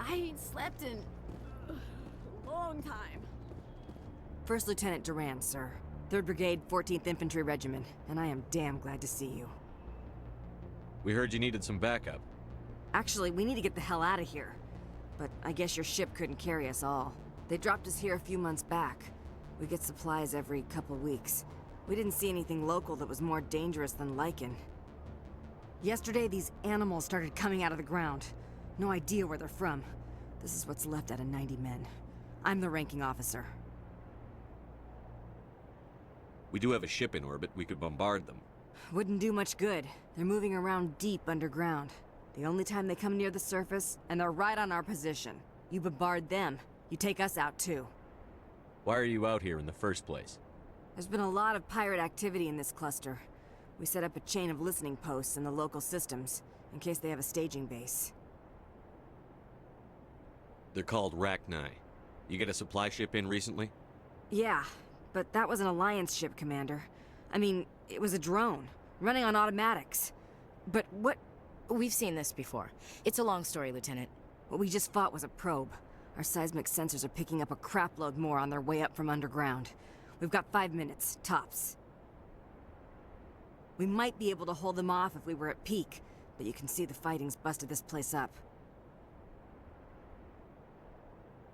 I ain't slept in a long time. First Lieutenant Duran, sir. 3rd Brigade, 14th Infantry Regiment, and I am damn glad to see you. We heard you needed some backup. Actually, we need to get the hell out of here. But I guess your ship couldn't carry us all. They dropped us here a few months back. We get supplies every couple weeks. We didn't see anything local that was more dangerous than lichen. Yesterday, these animals started coming out of the ground. No idea where they're from. This is what's left out of 90 men. I'm the ranking officer. We do have a ship in orbit. We could bombard them. Wouldn't do much good. They're moving around deep underground. The only time they come near the surface, and they're right on our position. You bombard them, you take us out too. Why are you out here in the first place? There's been a lot of pirate activity in this cluster. We set up a chain of listening posts in the local systems, in case they have a staging base. They're called Rachni. You get a supply ship in recently? Yeah, but that was an Alliance ship, Commander. I mean, it was a drone, running on automatics. But what... We've seen this before. It's a long story, Lieutenant. What we just fought was a probe. Our seismic sensors are picking up a crapload more on their way up from underground. We've got 5 minutes, tops. We might be able to hold them off if we were at peak, but you can see the fighting's busted this place up.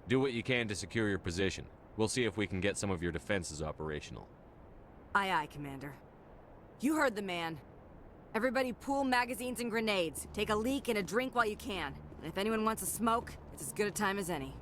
Do what you can to secure your position. We'll see if we can get some of your defenses operational. Aye, aye, Commander. You heard the man. Everybody pool magazines and grenades. Take a leak and a drink while you can. And if anyone wants a smoke, it's as good a time as any.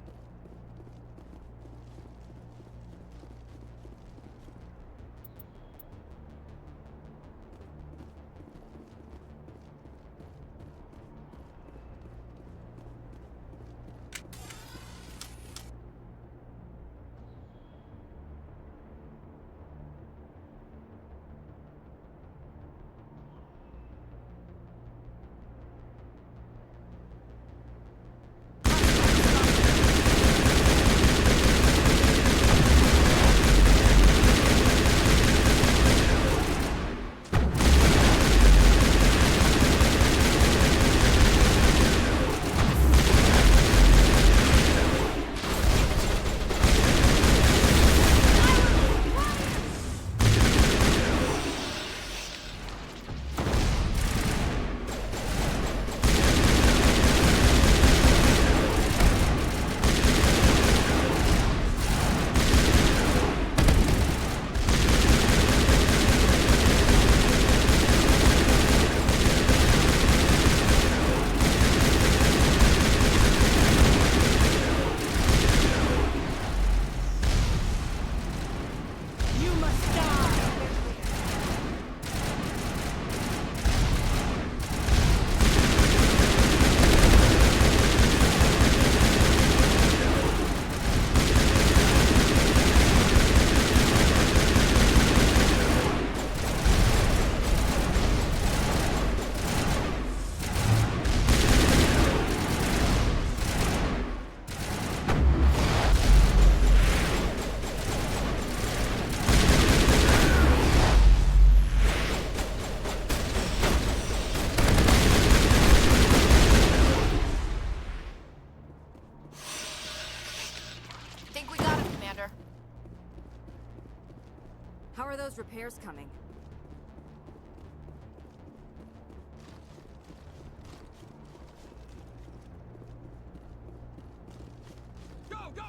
How are those repairs coming? Go, go!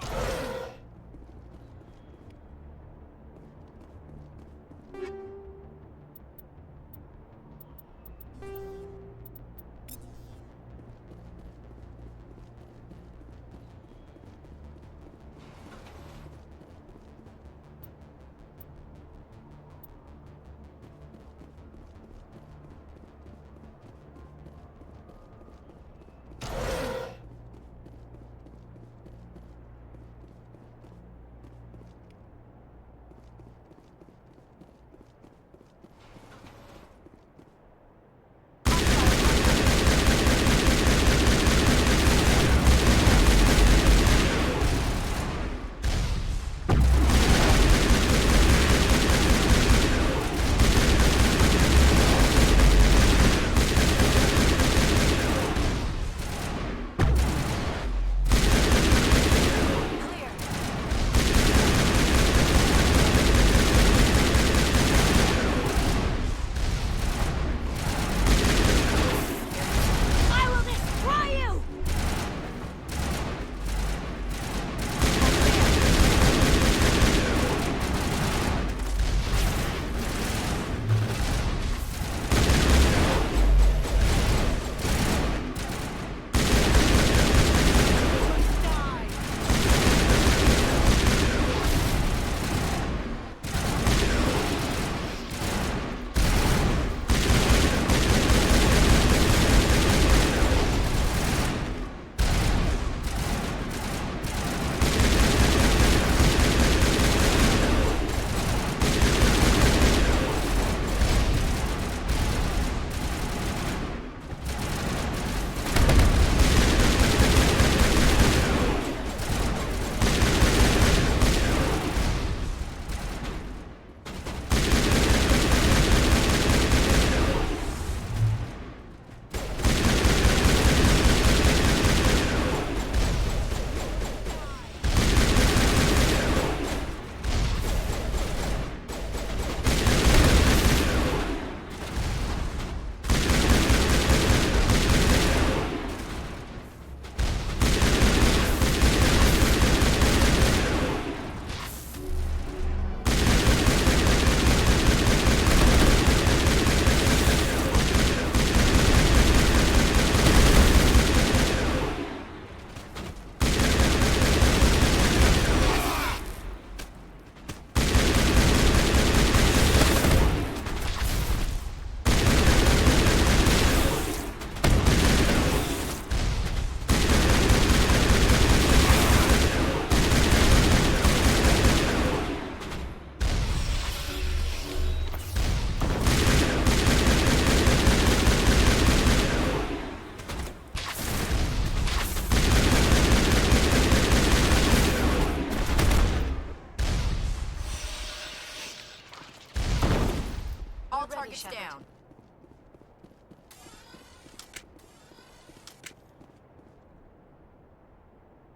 targets down.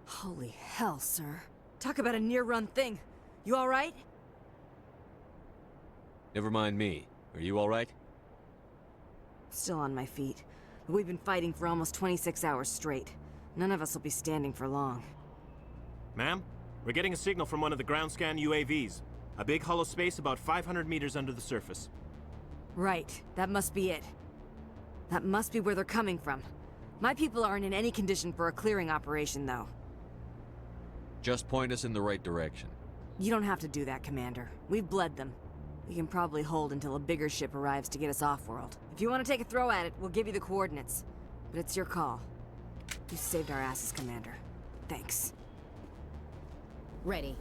Holy hell, sir. Talk about a near-run thing. You alright? Never mind me. Are you alright? Still on my feet. We've been fighting for almost 26 hours straight. None of us will be standing for long. Ma'am, we're getting a signal from one of the ground scan UAVs. A big hollow space about 500 meters under the surface. Right. That must be it. That must be where they're coming from. My people aren't in any condition for a clearing operation, though. Just point us in the right direction. You don't have to do that, Commander. We've bled them. We can probably hold until a bigger ship arrives to get us off-world. If you want to take a throw at it, we'll give you the coordinates. But it's your call. You saved our asses, Commander. Thanks. Ready.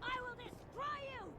I will destroy you!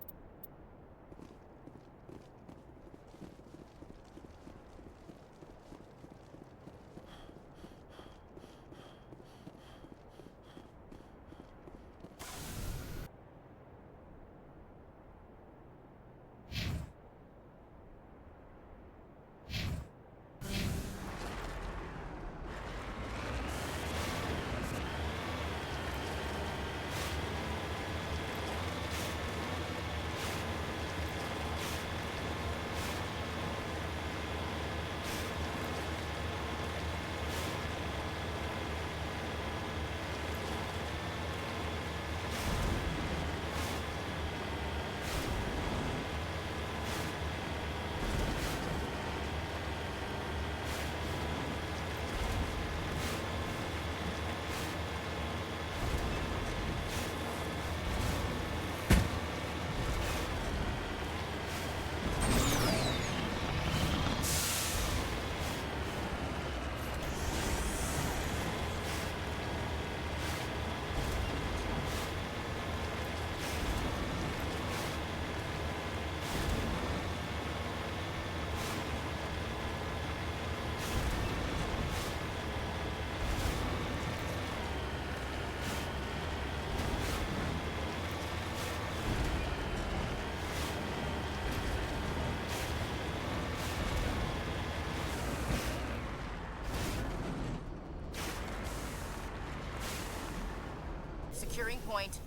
Securing point.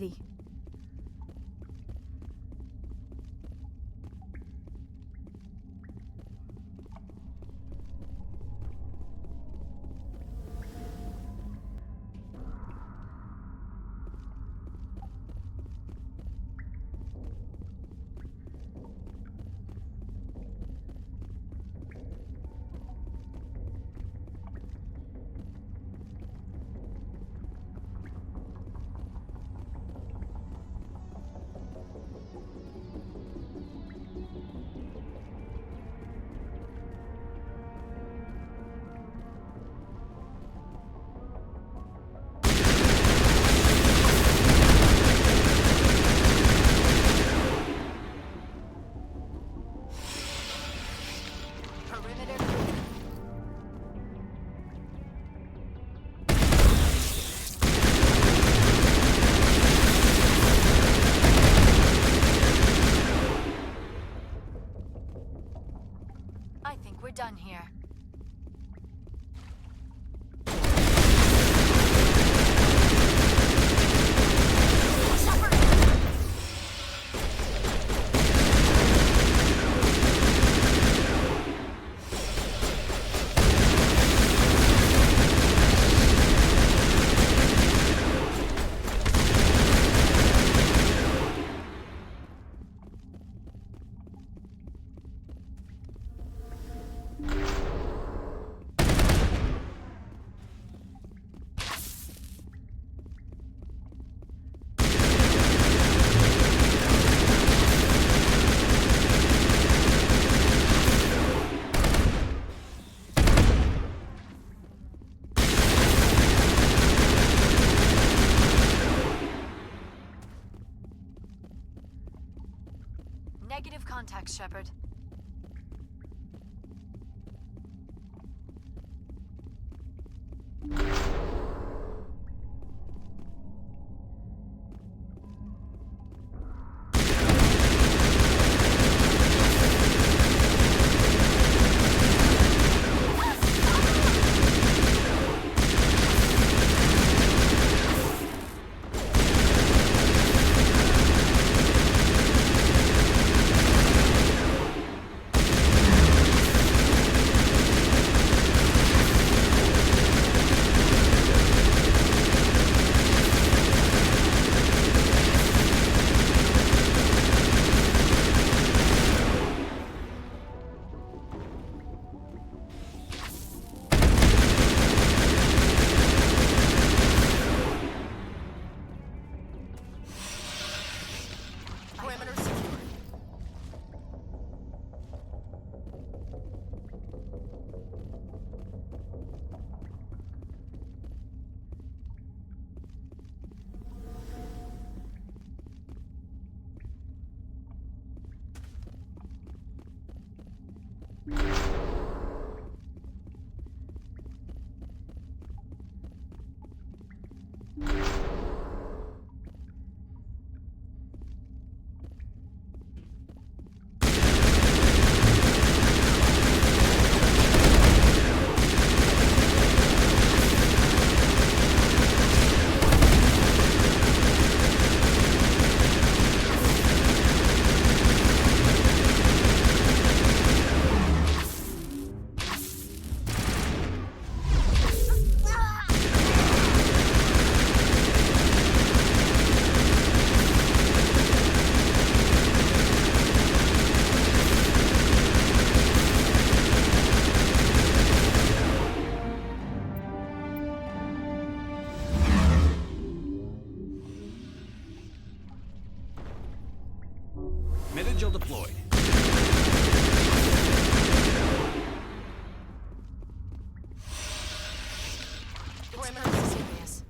ready. I think we're done here. Negative contact, Shepard. Metagel deployed. Perimeter serious.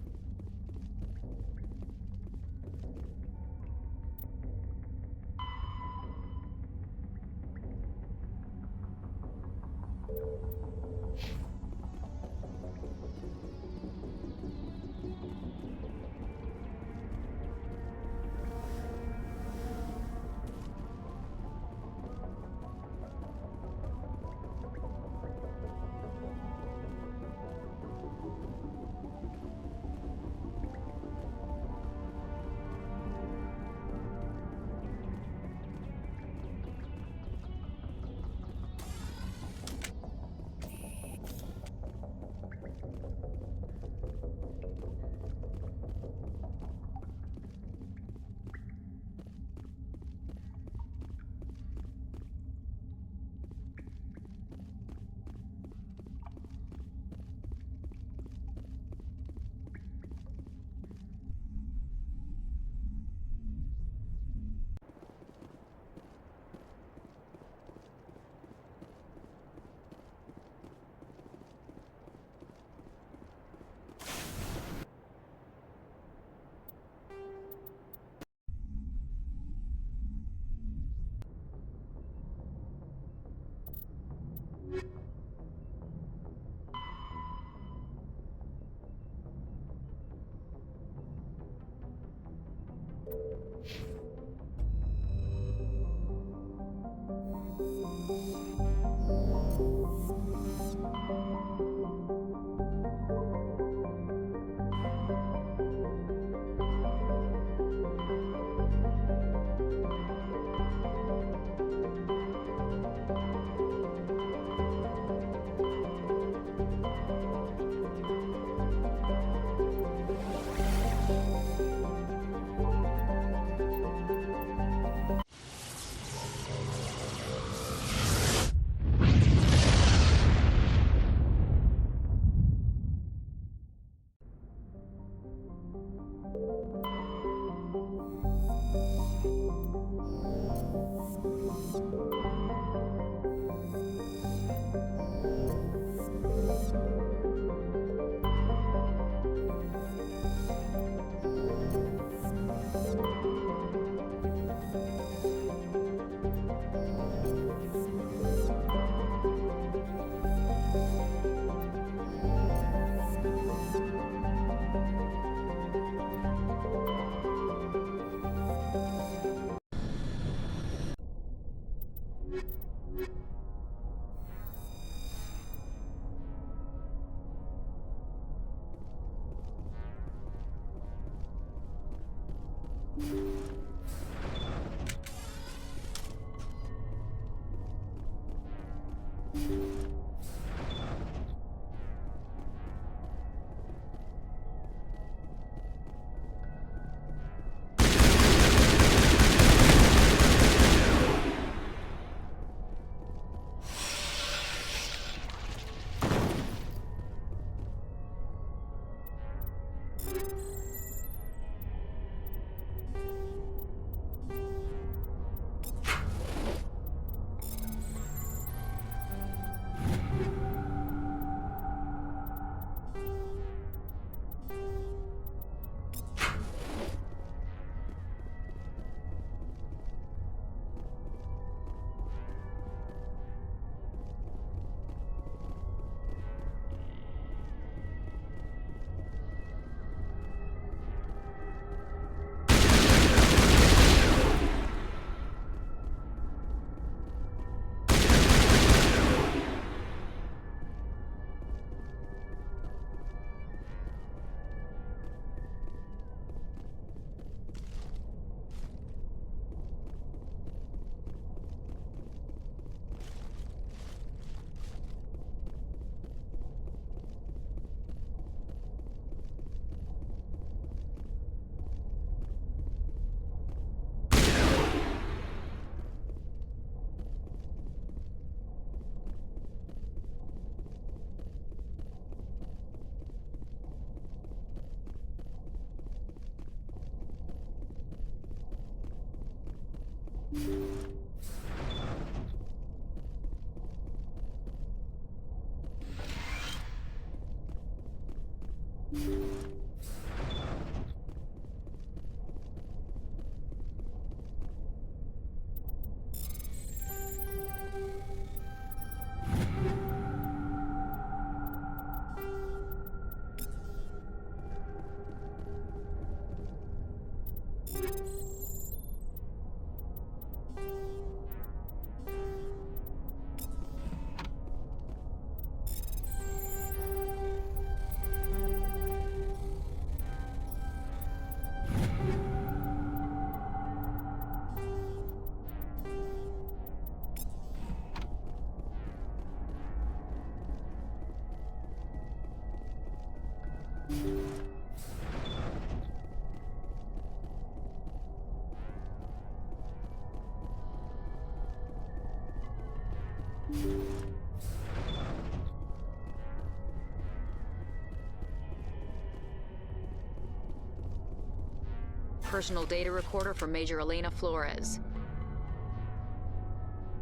Personal data recorder for Major Elena Flores.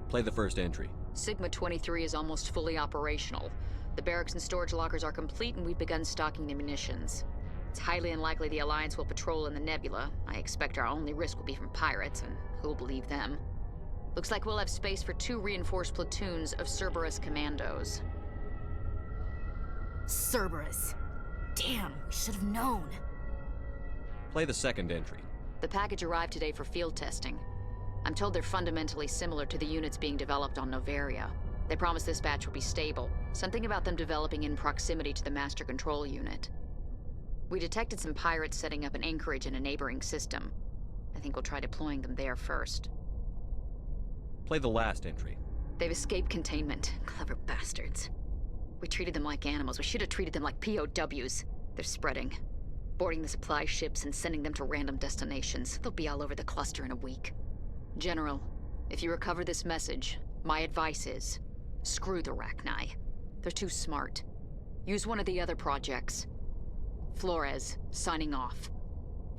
Play the first entry. Sigma 23 is almost fully operational. The barracks and storage lockers are complete, and we've begun stocking the munitions. It's highly unlikely the Alliance will patrol in the nebula. I expect our only risk will be from pirates, and who'll believe them? Looks like we'll have space for 2 reinforced platoons of Cerberus commandos. Cerberus. Damn, we should have known. Play the second entry. The package arrived today for field testing. I'm told they're fundamentally similar to the units being developed on Noveria. They promised this batch would be stable. Something about them developing in proximity to the Master Control Unit. We detected some pirates setting up an anchorage in a neighboring system. I think we'll try deploying them there first. Play the last entry. They've escaped containment. Clever bastards. We treated them like animals. We should have treated them like POWs. They're spreading. Boarding the supply ships and sending them to random destinations. They'll be all over the cluster in a week. General, if you recover this message, my advice is, screw the Rachni. They're too smart. Use one of the other projects. Flores, signing off.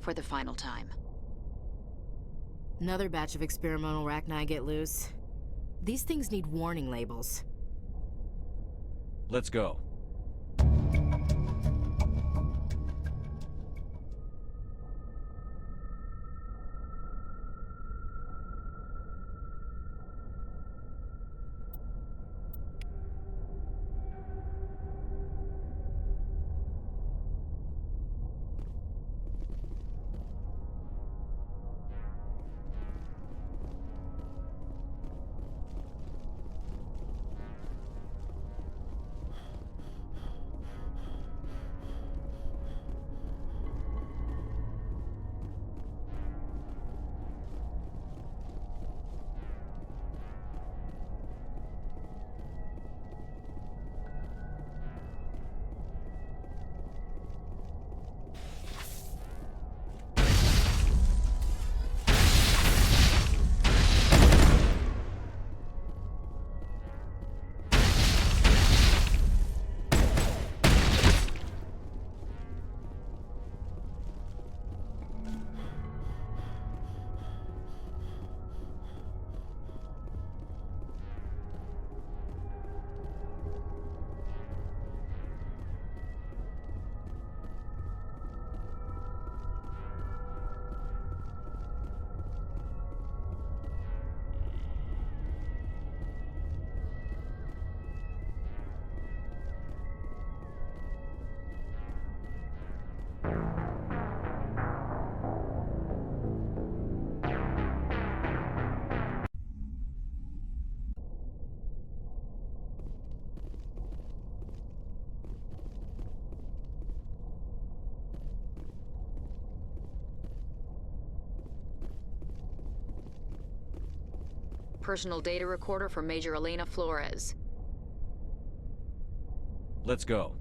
For the final time. Another batch of experimental Rachni get loose. These things need warning labels. Let's go. Personal data recorder for Major Elena Flores. Let's go.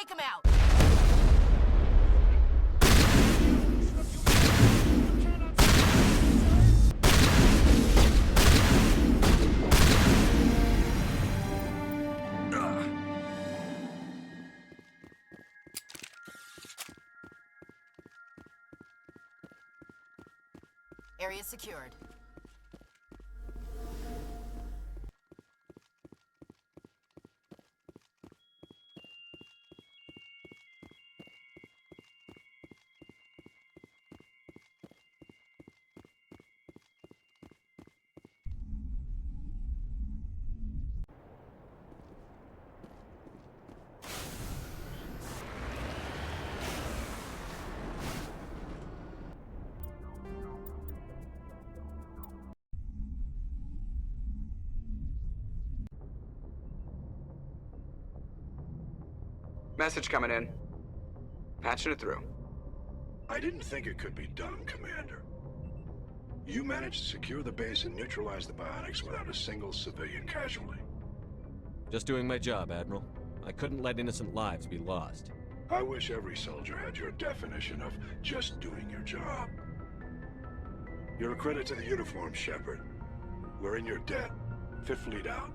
take him out! Area secured. Message coming in. Patching it through. I didn't think it could be done, Commander. You managed to secure the base and neutralize the biotics without a single civilian casualty. Just doing my job, Admiral. I couldn't let innocent lives be lost. I wish every soldier had your definition of just doing your job. You're a credit to the uniform, Shepard. We're in your debt. Fifth Fleet out.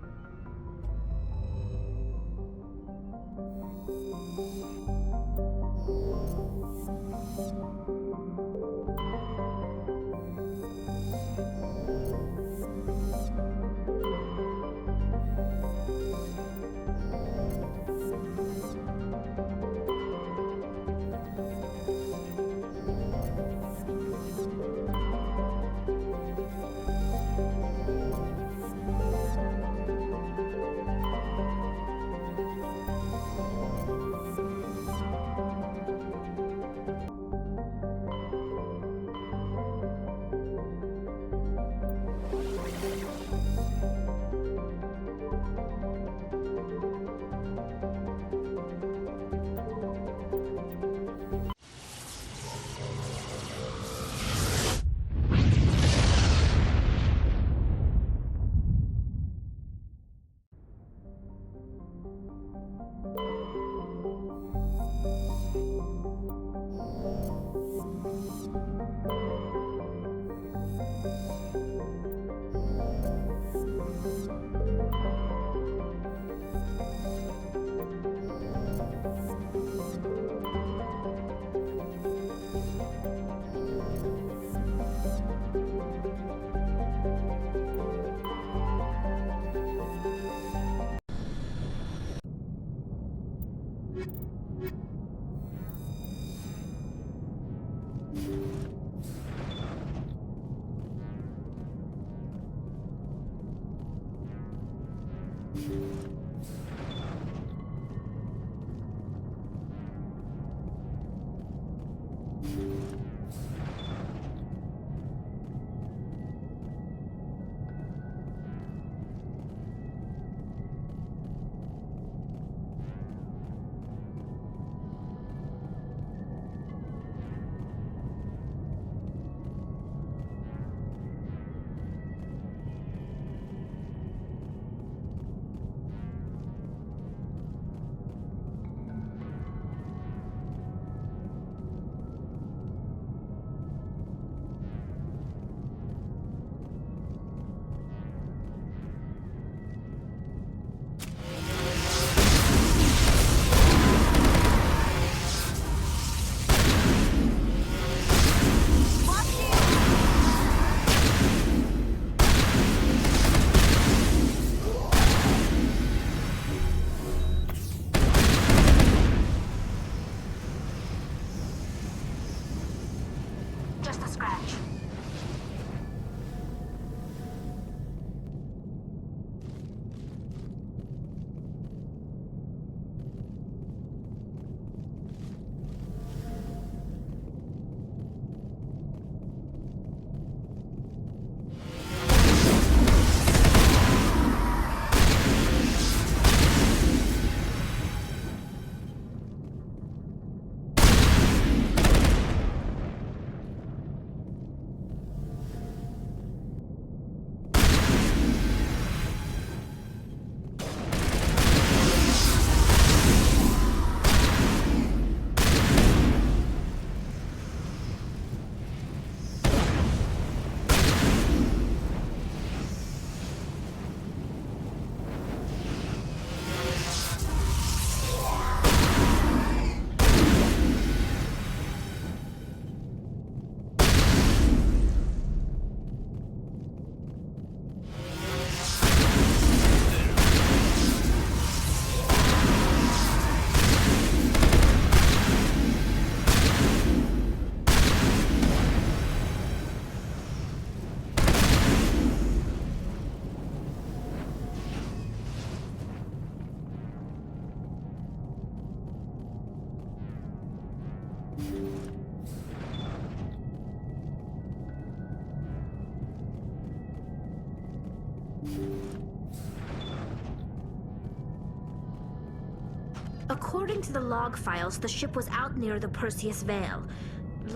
According to the log files, the ship was out near the Perseus Vale.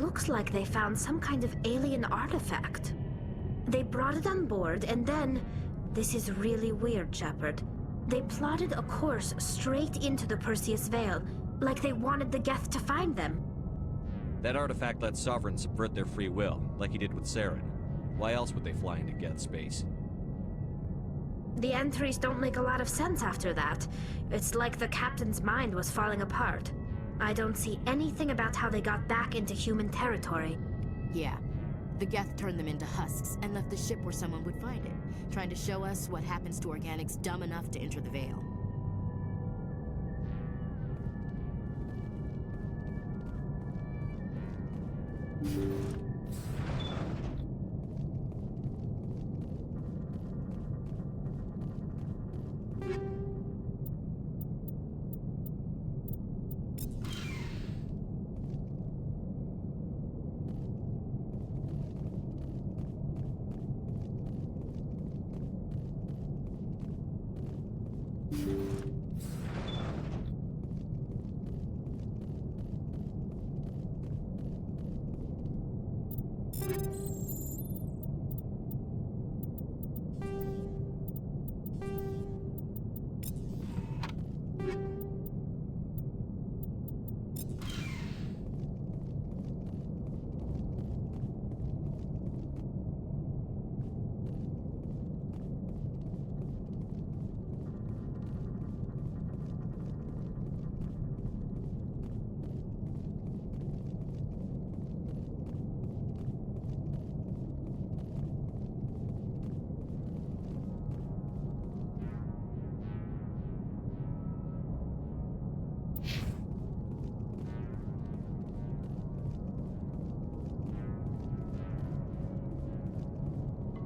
Looks like they found some kind of alien artifact. They brought it on board, and then... This is really weird, Shepard. They plotted a course straight into the Perseus Vale, like they wanted the Geth to find them. That artifact let Sovereigns subvert their free will, like he did with Saren. Why else would they fly into Geth space? The entries don't make a lot of sense after that. It's like the captain's mind was falling apart. I don't see anything about how they got back into human territory. Yeah. The Geth turned them into husks and left the ship where someone would find it, trying to show us what happens to organics dumb enough to enter the Veil.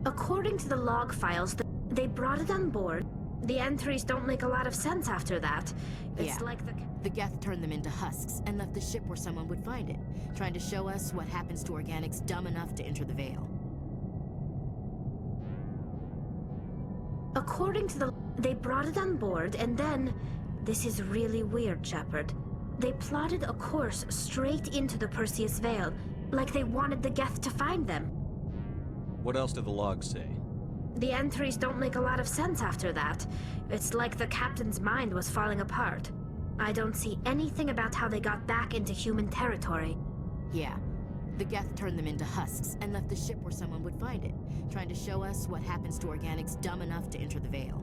According to the log files, they brought it on board. The entries don't make a lot of sense after that. It's like the Geth turned them into husks and left the ship where someone would find it, trying to show us what happens to organics dumb enough to enter the Veil. According to they brought it on board, and then... This is really weird, Shepard. They plotted a course straight into the Perseus Vale, like they wanted the Geth to find them. What else did the logs say? The entries don't make a lot of sense after that. It's like the captain's mind was falling apart. I don't see anything about how they got back into human territory. Yeah. The Geth turned them into husks and left the ship where someone would find it, trying to show us what happens to organics dumb enough to enter the Veil.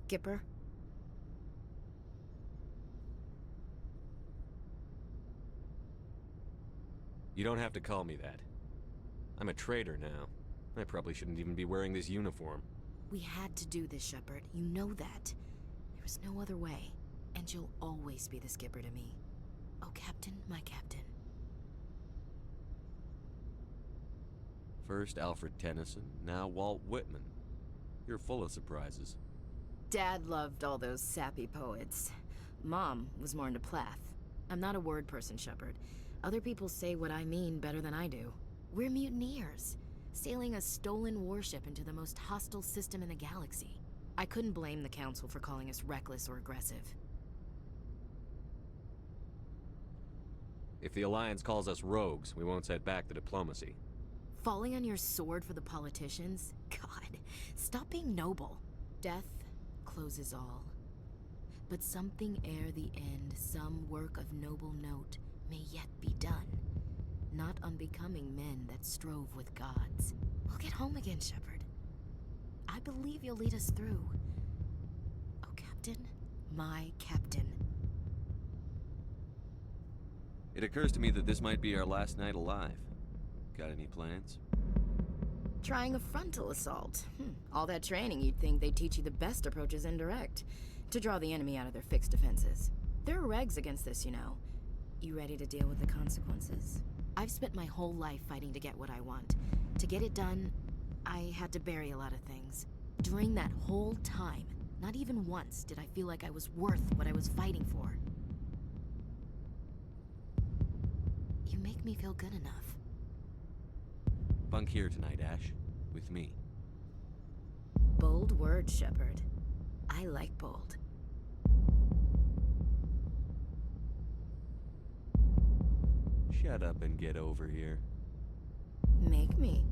Skipper? You don't have to call me that. I'm a traitor now. I probably shouldn't even be wearing this uniform. We had to do this, Shepard. You know that. There was no other way. And you'll always be the skipper to me. Oh, Captain, my captain. First Alfred Tennyson, now Walt Whitman. You're full of surprises. Dad loved all those sappy poets. Mom was more into Plath. I'm not a word person, Shepard. Other people say what I mean better than I do. We're mutineers, sailing a stolen warship into the most hostile system in the galaxy. I couldn't blame the Council for calling us reckless or aggressive. If the Alliance calls us rogues, we won't set back the diplomacy. Falling on your sword for the politicians? God, stop being noble. Death closes all. But something ere the end, some work of noble note, may yet be done. Not unbecoming men that strove with gods. We'll get home again, Shepard. I believe you'll lead us through. Oh, Captain, my Captain. It occurs to me that this might be our last night alive. Got any plans? Trying a frontal assault. All that training, you'd think they'd teach you the best approaches indirect, to draw the enemy out of their fixed defenses. There are regs against this, you know. You ready to deal with the consequences? I've spent my whole life fighting to get what I want. To get it done, I had to bury a lot of things. During that whole time, not even once did I feel like I was worth what I was fighting for. You make me feel good enough. Bunk here tonight, Ash. With me. Bold word, Shepard. I like bold. Shut up and get over here. Make me.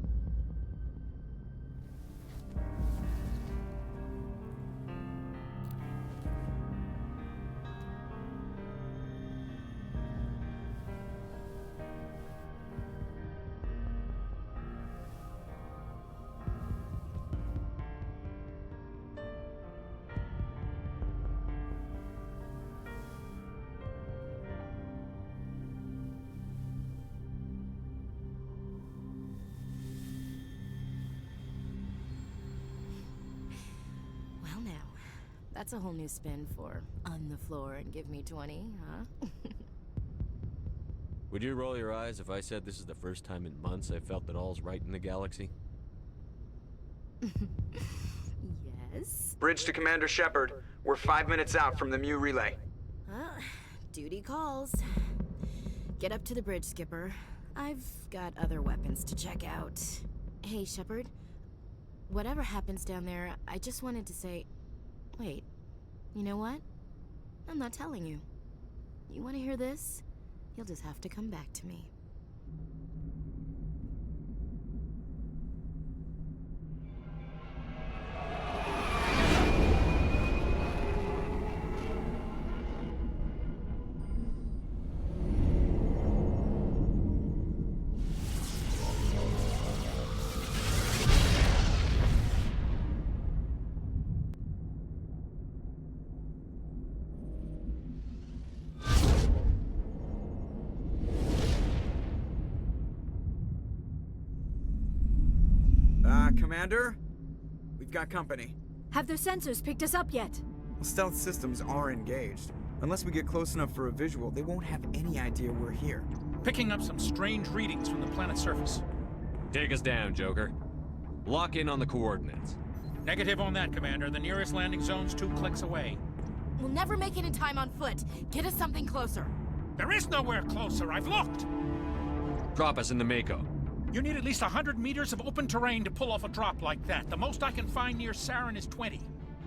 Well now, that's a whole new spin for on the floor and give me 20, huh? Would you roll your eyes if I said this is the first time in months I felt that all's right in the galaxy? Yes? Bridge to Commander Shepard. We're 5 minutes out from the Mu relay. Duty calls. Get up to the bridge, Skipper. I've got other weapons to check out. Hey, Shepard. Whatever happens down there, I just wanted to say... Wait, you know what? I'm not telling you. You want to hear this? You'll just have to come back to me. Commander? We've got company. Have their sensors picked us up yet? Well, stealth systems are engaged. Unless we get close enough for a visual, they won't have any idea we're here. Picking up some strange readings from the planet's surface. Take us down, Joker. Lock in on the coordinates. Negative on that, Commander. The nearest landing zone's 2 clicks away. We'll never make it in time on foot. Get us something closer. There is nowhere closer. I've looked. Drop us in the Mako. You need at least 100 meters of open terrain to pull off a drop like that. The most I can find near Saren is 20.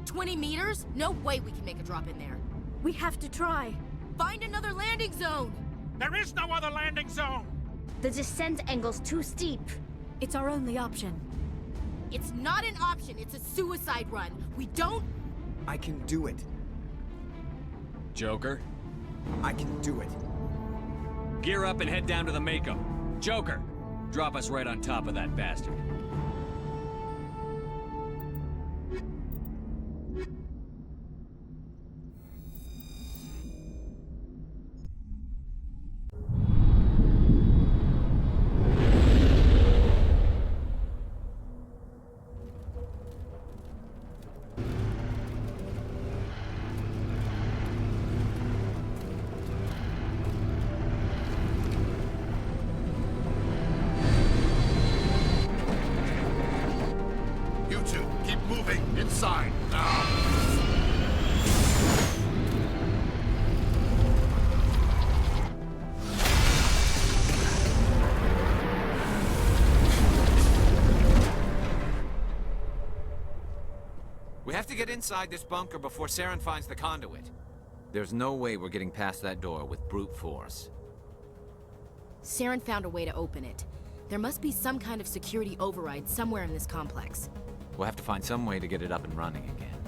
20 meters? No way we can make a drop in there. We have to try. Find another landing zone! There is no other landing zone! The descent angle's too steep. It's our only option. It's not an option, it's a suicide run. We don't... I can do it. Joker? I can do it. Gear up and head down to the Mako. Joker! Drop us right on top of that bastard. Inside, now! We have to get inside this bunker before Saren finds the conduit. There's no way we're getting past that door with brute force. Saren found a way to open it. There must be some kind of security override somewhere in this complex. We'll have to find some way to get it up and running again.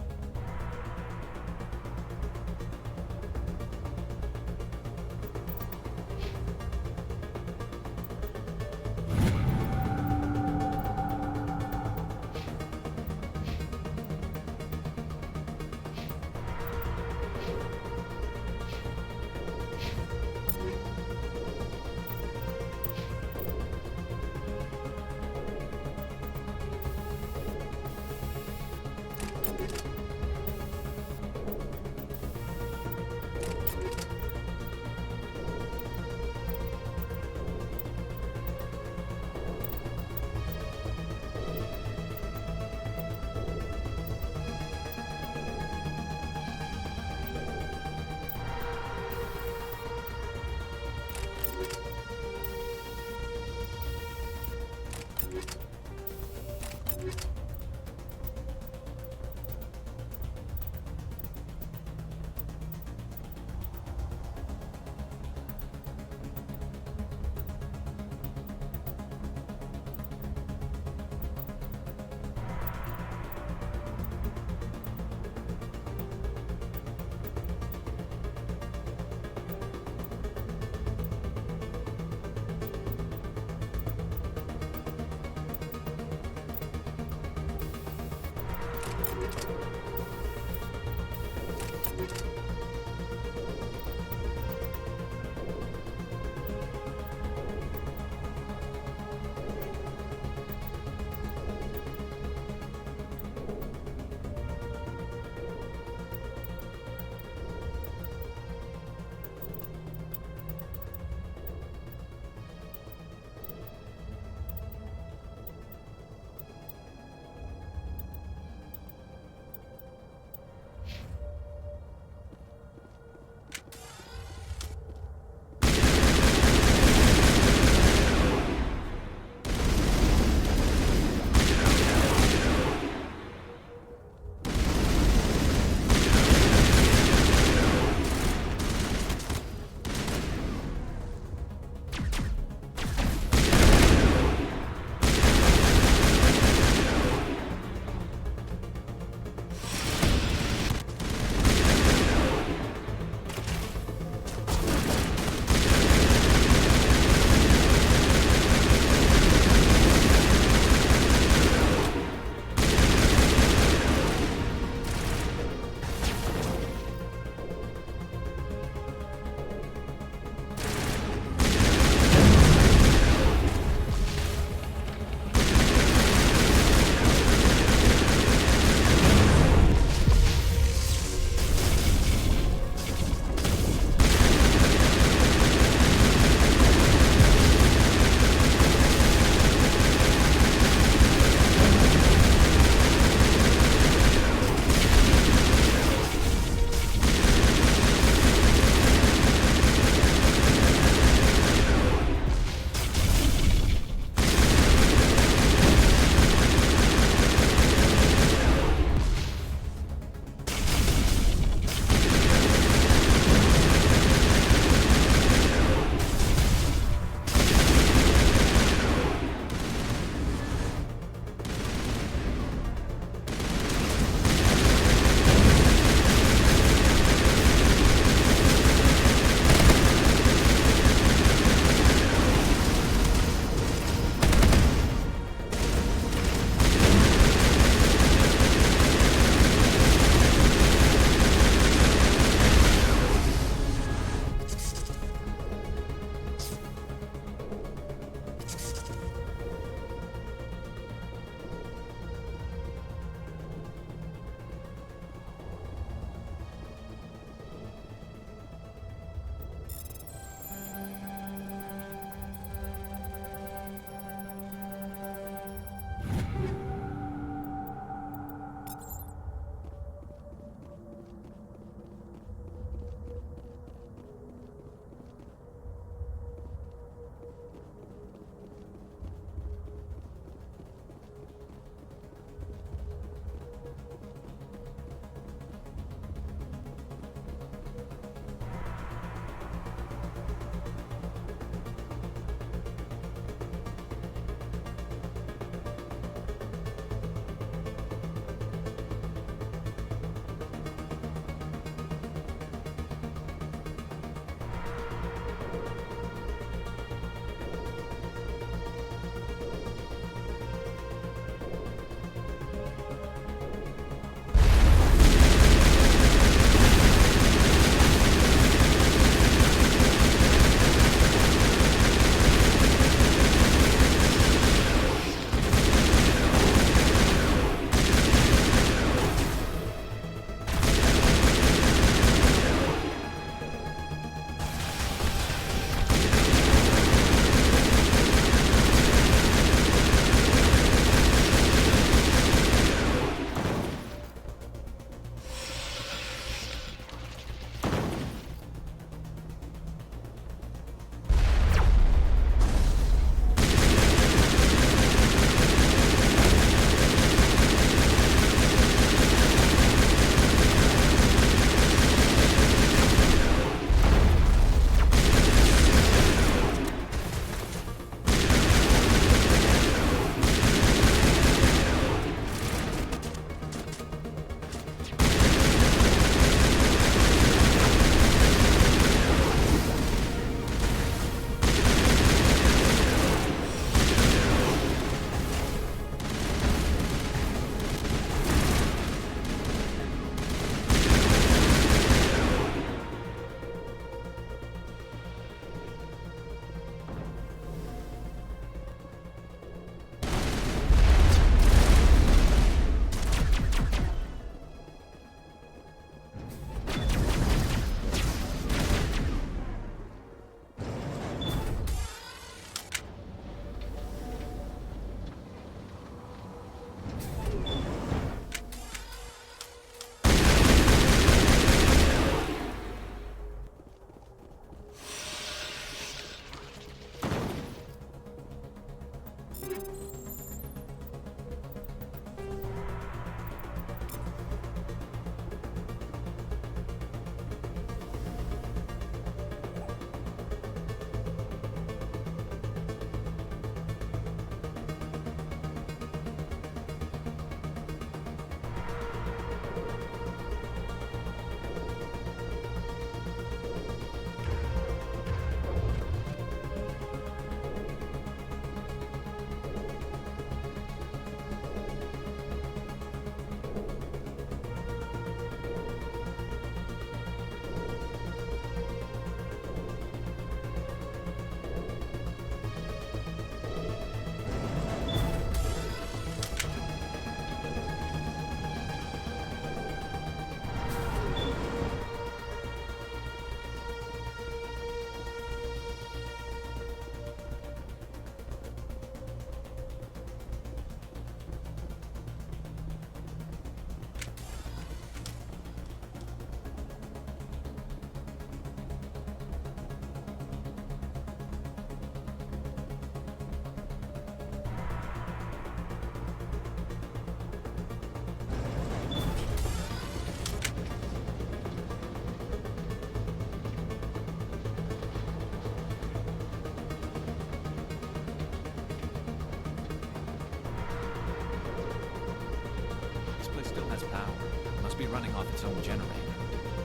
has power. Must be running off its own generator.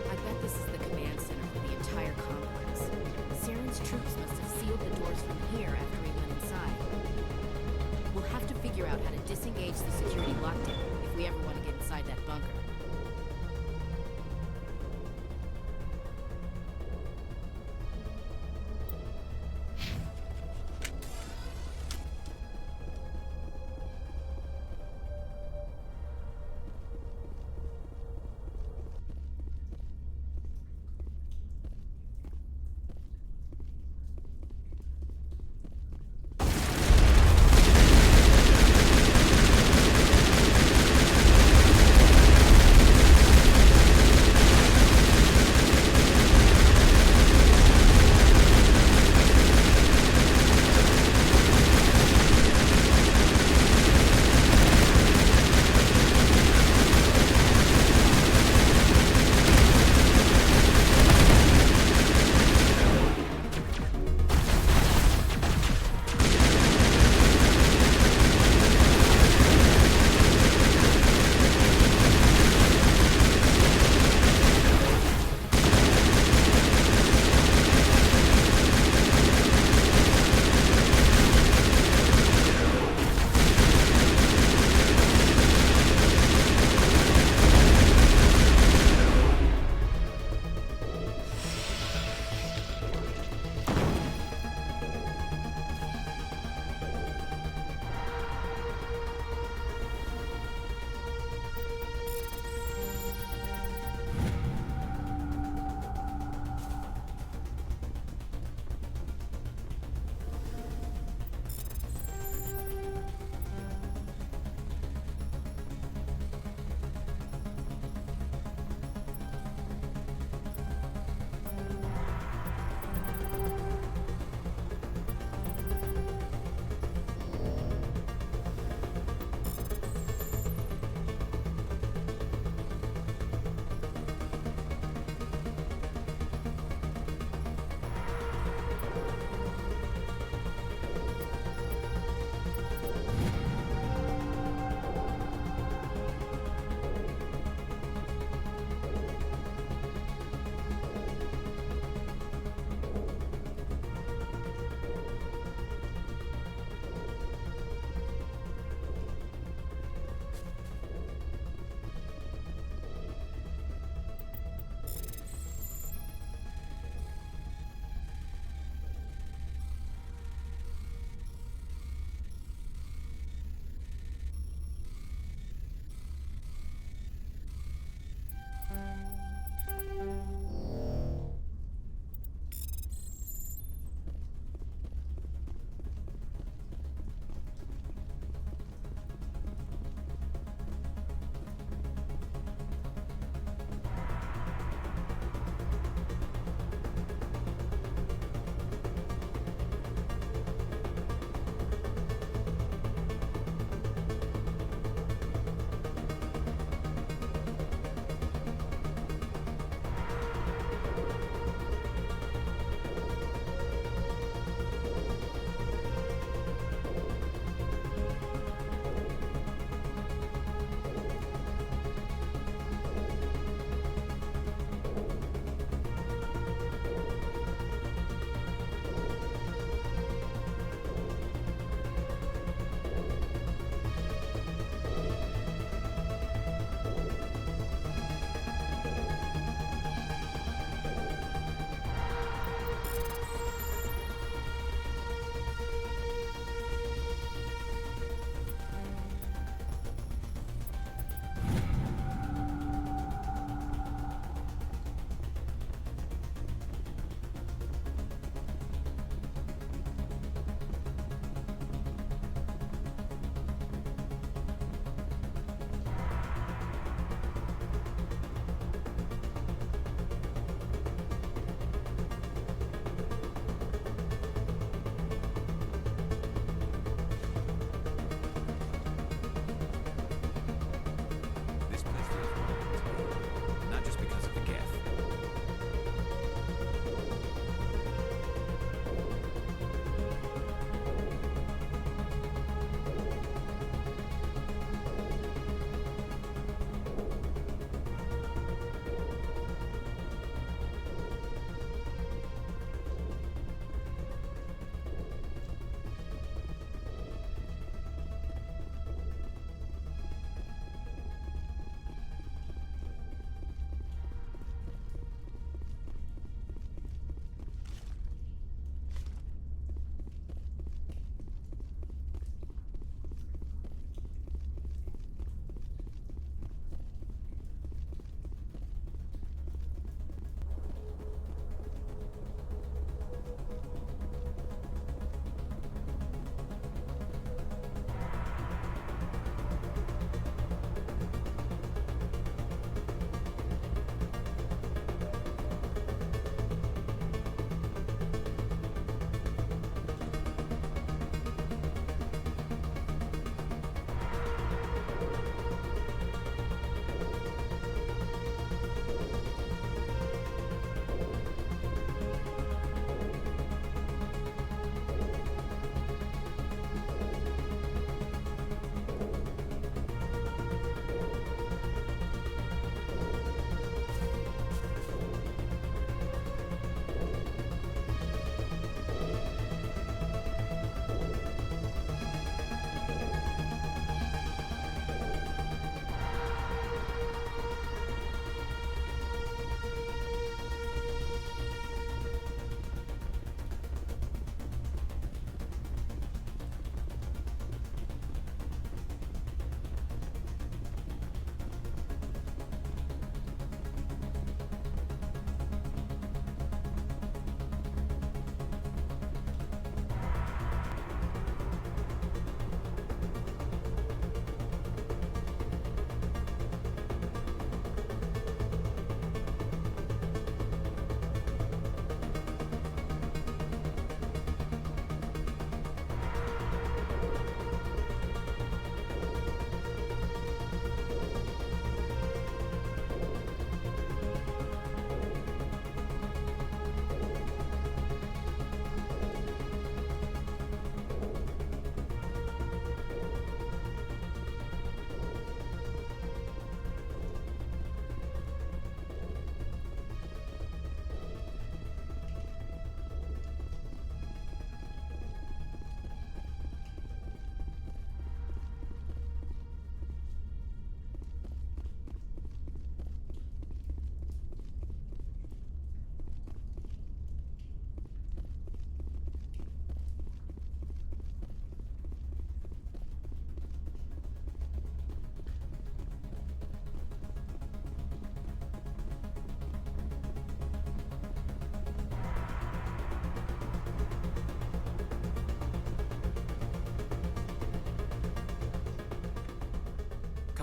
I bet this is the command center for the entire complex. Saren's troops must have sealed the doors from here after we went inside. We'll have to figure out how to disengage the security lockdown if we ever want to get inside that bunker.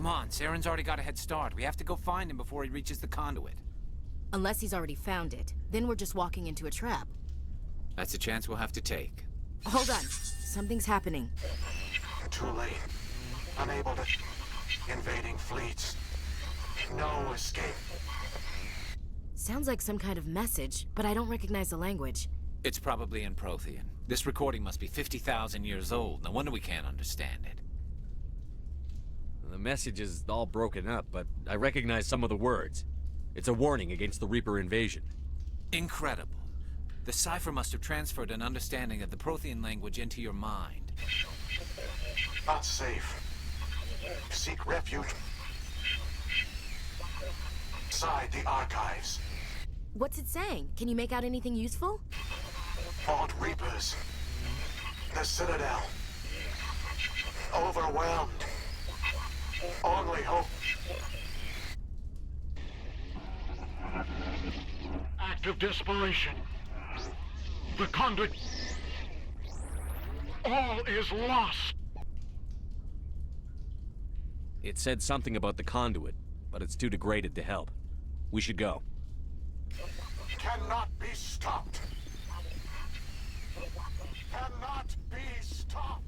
Come on, Saren's already got a head start. We have to go find him before he reaches the conduit. Unless he's already found it. Then we're just walking into a trap. That's a chance we'll have to take. Hold on. Something's happening. Too late. Unable to... Invading fleets. No escape. Sounds like some kind of message, but I don't recognize the language. It's probably in Prothean. This recording must be 50,000 years old. No wonder we can't understand it. The message is all broken up, but I recognize some of the words. It's a warning against the Reaper invasion. Incredible. The cipher must have transferred an understanding of the Prothean language into your mind. Not safe. Seek refuge. Inside the archives. What's it saying? Can you make out anything useful? Fought Reapers. The Citadel. Overwhelmed. Only hope. Act of desperation. The conduit. All is lost. It said something about the conduit, but it's too degraded to help. We should go. Cannot be stopped. Cannot be stopped.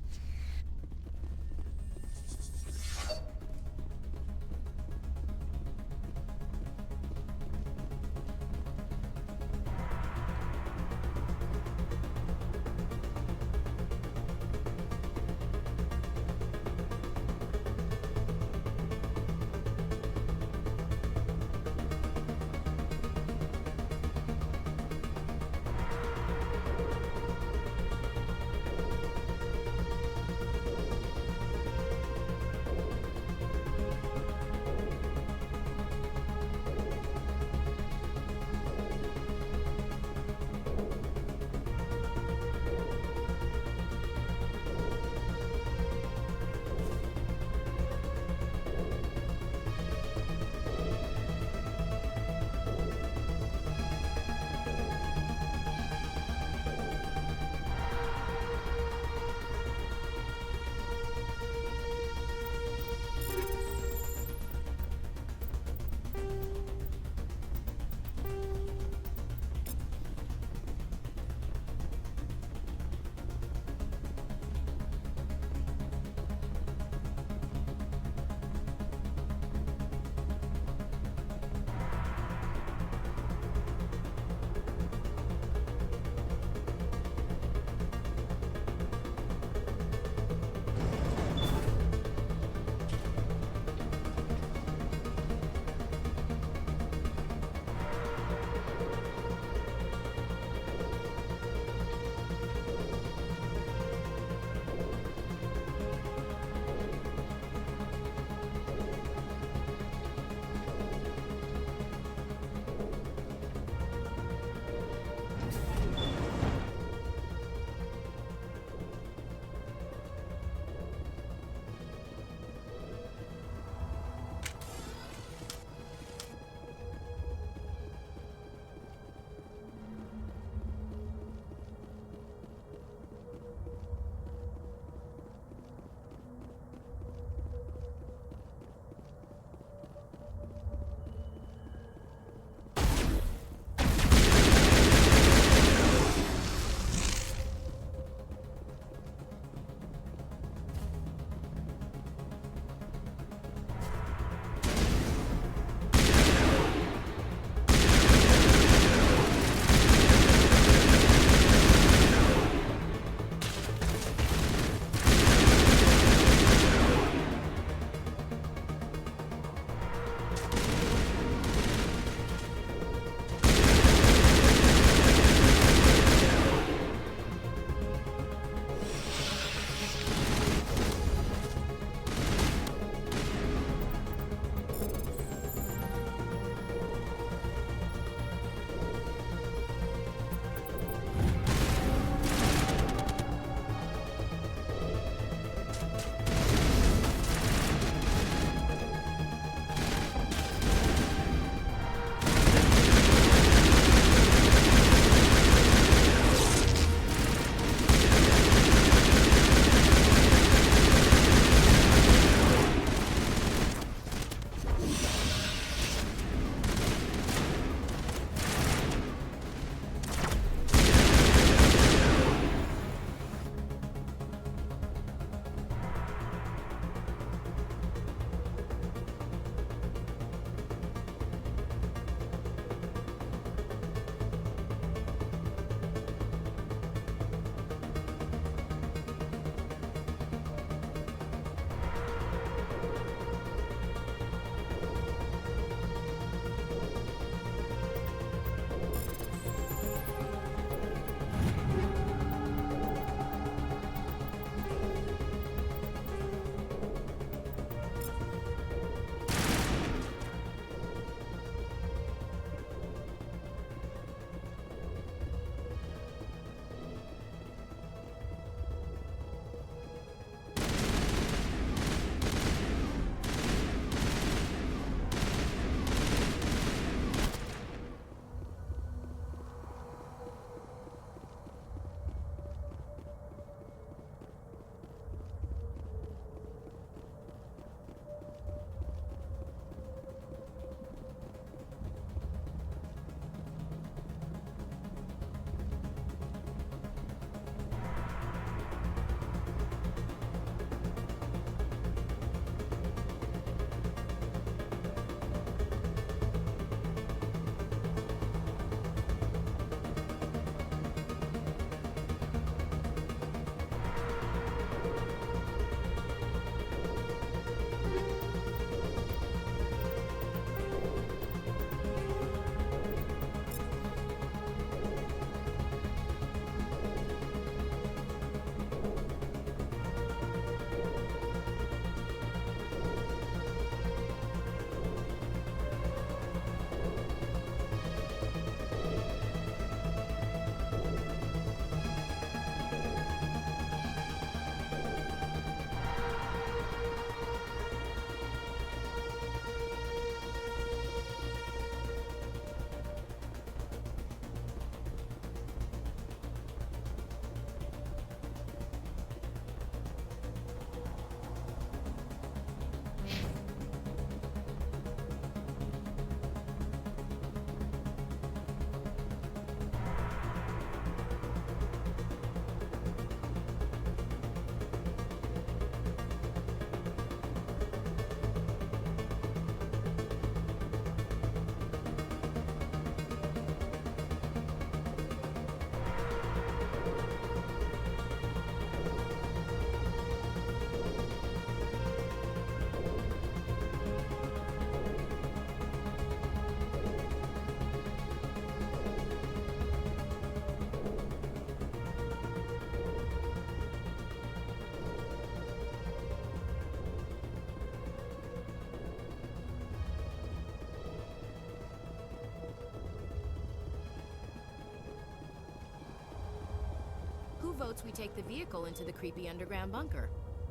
Who votes we take the vehicle into the creepy underground bunker?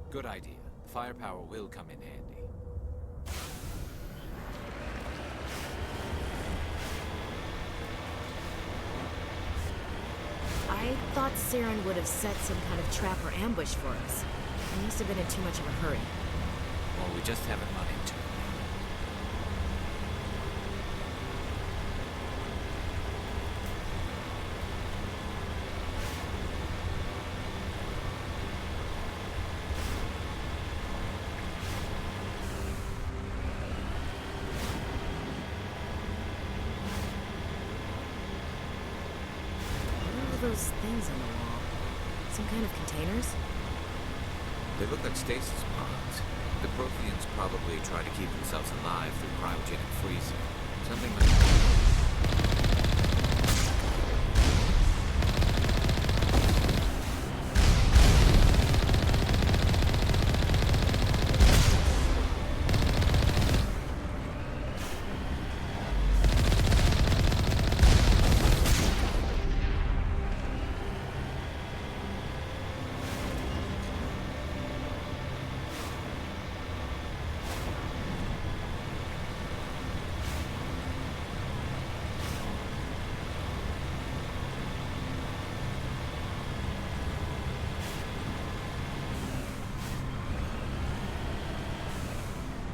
Good idea. Firepower will come in handy. I thought Saren would have set some kind of trap or ambush for us. He must have been in too much of a hurry. Well, we just haven't run into it. Those things on the wall. Some kind of containers? They look like stasis pods. The Protheans probably try to keep themselves alive through cryogenic freezing. Something like...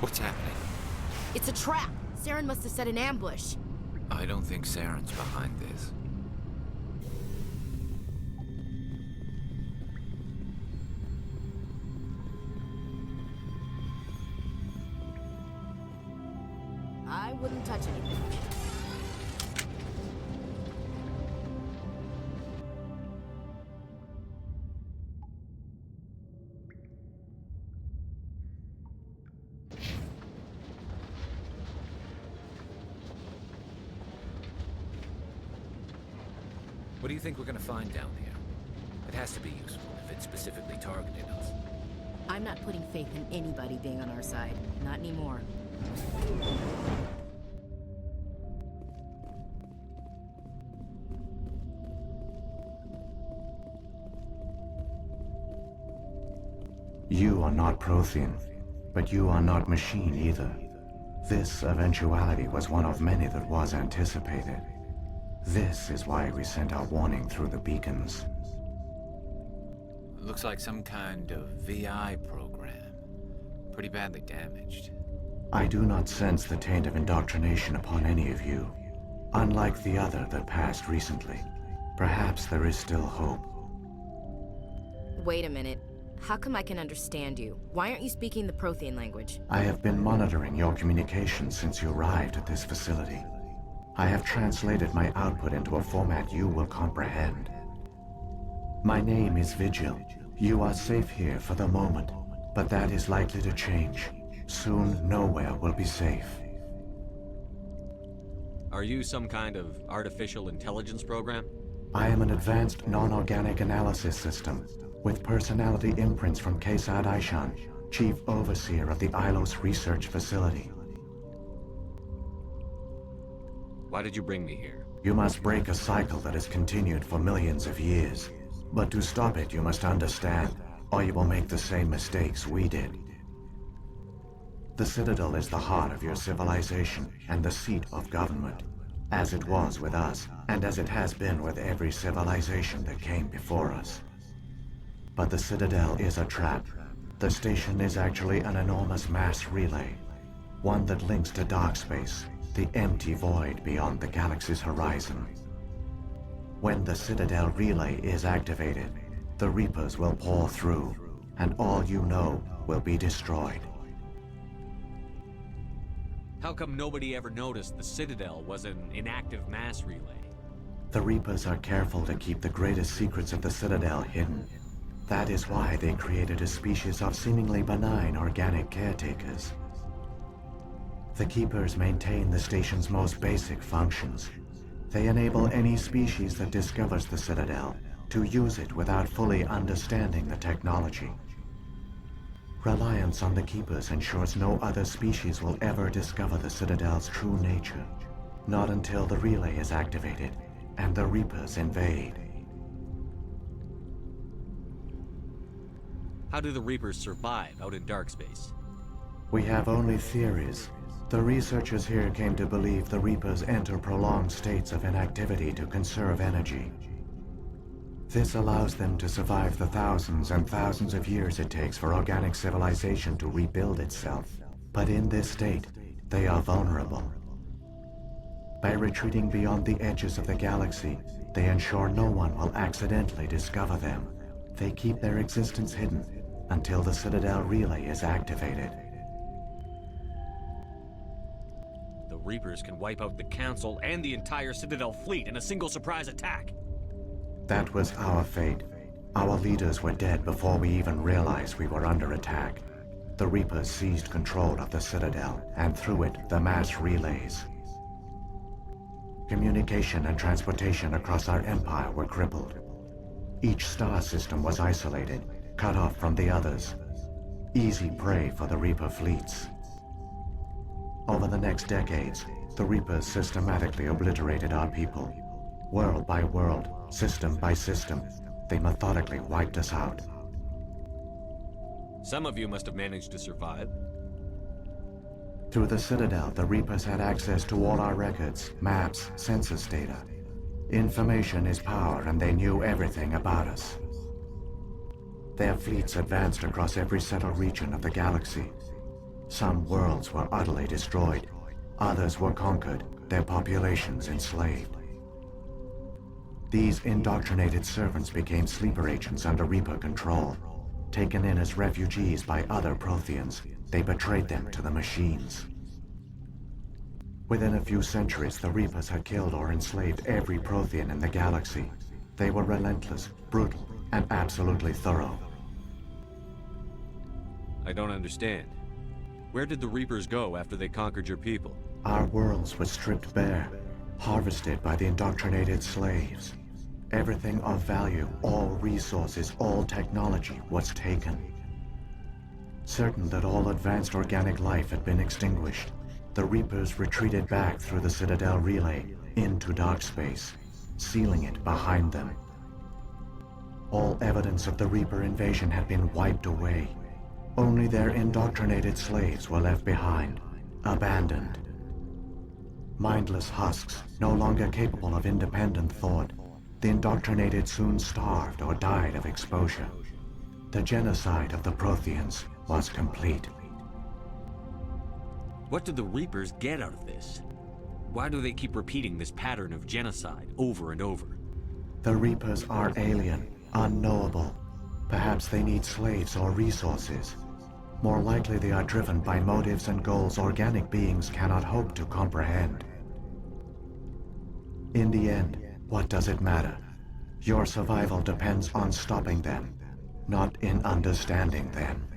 What's happening? It's a trap! Saren must have set an ambush. I don't think Saren's behind this. I wouldn't touch anything. What do you think we're gonna find down here? It has to be useful if it specifically targeted us. I'm not putting faith in anybody being on our side. Not anymore. You are not Prothean, but you are not machine either. This eventuality was one of many that was anticipated. This is why we sent our warning through the beacons. Looks like some kind of VI program. Pretty badly damaged. I do not sense the taint of indoctrination upon any of you. Unlike the other that passed recently, perhaps there is still hope. Wait a minute. How come I can understand you? Why aren't you speaking the Prothean language? I have been monitoring your communications since you arrived at this facility. I have translated my output into a format you will comprehend. My name is Vigil. You are safe here for the moment, but that is likely to change. Soon, nowhere will be safe. Are you some kind of artificial intelligence program? I am an advanced non-organic analysis system, with personality imprints from Kesad Aishan, Chief Overseer of the Ilos Research Facility. Why did you bring me here? You must break a cycle that has continued for millions of years. But to stop it, you must understand, or you will make the same mistakes we did. The Citadel is the heart of your civilization and the seat of government, as it was with us, and as it has been with every civilization that came before us. But the Citadel is a trap. The station is actually an enormous mass relay, one that links to dark space, the empty void beyond the galaxy's horizon. When the Citadel relay is activated, the Reapers will pour through, and all you know will be destroyed. How come nobody ever noticed the Citadel was an inactive mass relay? The Reapers are careful to keep the greatest secrets of the Citadel hidden. That is why they created a species of seemingly benign organic caretakers. The Keepers maintain the station's most basic functions. They enable any species that discovers the Citadel to use it without fully understanding the technology. Reliance on the Keepers ensures no other species will ever discover the Citadel's true nature. Not until the relay is activated and the Reapers invade. How do the Reapers survive out in dark space? We have only theories. The researchers here came to believe the Reapers enter prolonged states of inactivity to conserve energy. This allows them to survive the thousands and thousands of years it takes for organic civilization to rebuild itself. But in this state, they are vulnerable. By retreating beyond the edges of the galaxy, they ensure no one will accidentally discover them. They keep their existence hidden until the Citadel relay is activated. The Reapers can wipe out the Council and the entire Citadel fleet in a single surprise attack. That was our fate. Our leaders were dead before we even realized we were under attack. The Reapers seized control of the Citadel, and through it, the mass relays. Communication and transportation across our empire were crippled. Each star system was isolated, cut off from the others. Easy prey for the Reaper fleets. Over the next decades, the Reapers systematically obliterated our people. World by world, system by system, they methodically wiped us out. Some of you must have managed to survive. Through the Citadel, the Reapers had access to all our records, maps, census data. Information is power, and they knew everything about us. Their fleets advanced across every settled region of the galaxy. Some worlds were utterly destroyed. Others were conquered, their populations enslaved. These indoctrinated servants became sleeper agents under Reaper control. Taken in as refugees by other Protheans, they betrayed them to the machines. Within a few centuries, the Reapers had killed or enslaved every Prothean in the galaxy. They were relentless, brutal, and absolutely thorough. I don't understand. Where did the Reapers go after they conquered your people? Our worlds were stripped bare, harvested by the indoctrinated slaves. Everything of value, all resources, all technology was taken. Certain that all advanced organic life had been extinguished, the Reapers retreated back through the Citadel relay into dark space, sealing it behind them. All evidence of the Reaper invasion had been wiped away. Only their indoctrinated slaves were left behind, abandoned. Mindless husks, no longer capable of independent thought, the indoctrinated soon starved or died of exposure. The genocide of the Protheans was complete. What did the Reapers get out of this? Why do they keep repeating this pattern of genocide over and over? The Reapers are alien, unknowable. Perhaps they need slaves or resources. More likely they are driven by motives and goals organic beings cannot hope to comprehend. In the end, what does it matter? Your survival depends on stopping them, not in understanding them.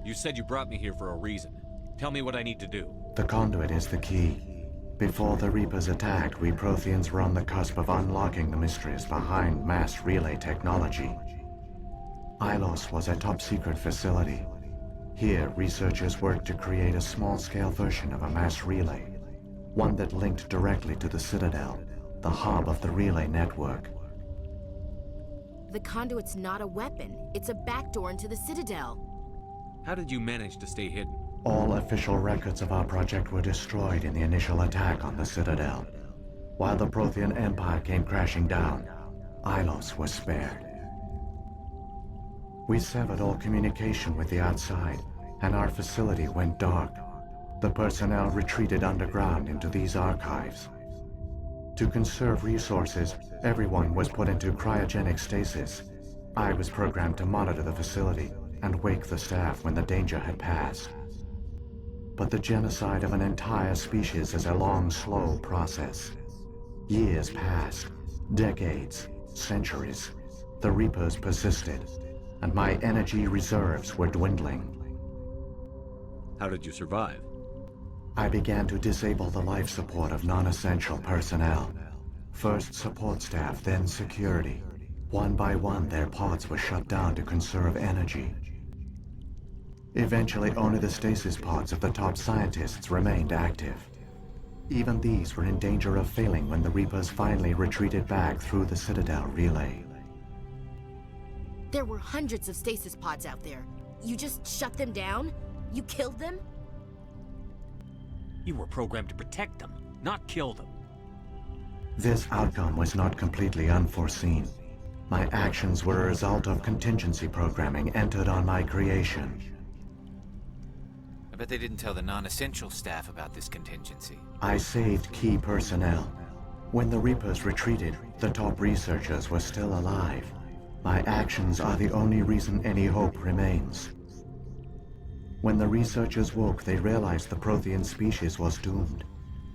You said you brought me here for a reason. Tell me what I need to do. The conduit is the key. Before the Reapers attacked, we Protheans were on the cusp of unlocking the mysteries behind mass relay technology. Ilos was a top-secret facility. Here, researchers worked to create a small-scale version of a mass relay, one that linked directly to the Citadel, the hub of the relay network. The conduit's not a weapon. It's a backdoor into the Citadel. How did you manage to stay hidden? All official records of our project were destroyed in the initial attack on the Citadel. While the Prothean Empire came crashing down, Ilos was spared. We severed all communication with the outside, and our facility went dark. The personnel retreated underground into these archives. To conserve resources, everyone was put into cryogenic stasis. I was programmed to monitor the facility and wake the staff when the danger had passed. But the genocide of an entire species is a long, slow process. Years passed, decades, centuries. The Reapers persisted, and my energy reserves were dwindling. How did you survive? I began to disable the life support of non-essential personnel. First support staff, then security. One by one, their pods were shut down to conserve energy. Eventually, only the stasis pods of the top scientists remained active. Even these were in danger of failing when the Reapers finally retreated back through the Citadel relay. There were hundreds of stasis pods out there. You just shut them down? You killed them? You were programmed to protect them, not kill them. This outcome was not completely unforeseen. My actions were a result of contingency programming entered on my creation. I bet they didn't tell the non-essential staff about this contingency. I saved key personnel. When the Reapers retreated, the top researchers were still alive. My actions are the only reason any hope remains. When the researchers woke, they realized the Prothean species was doomed.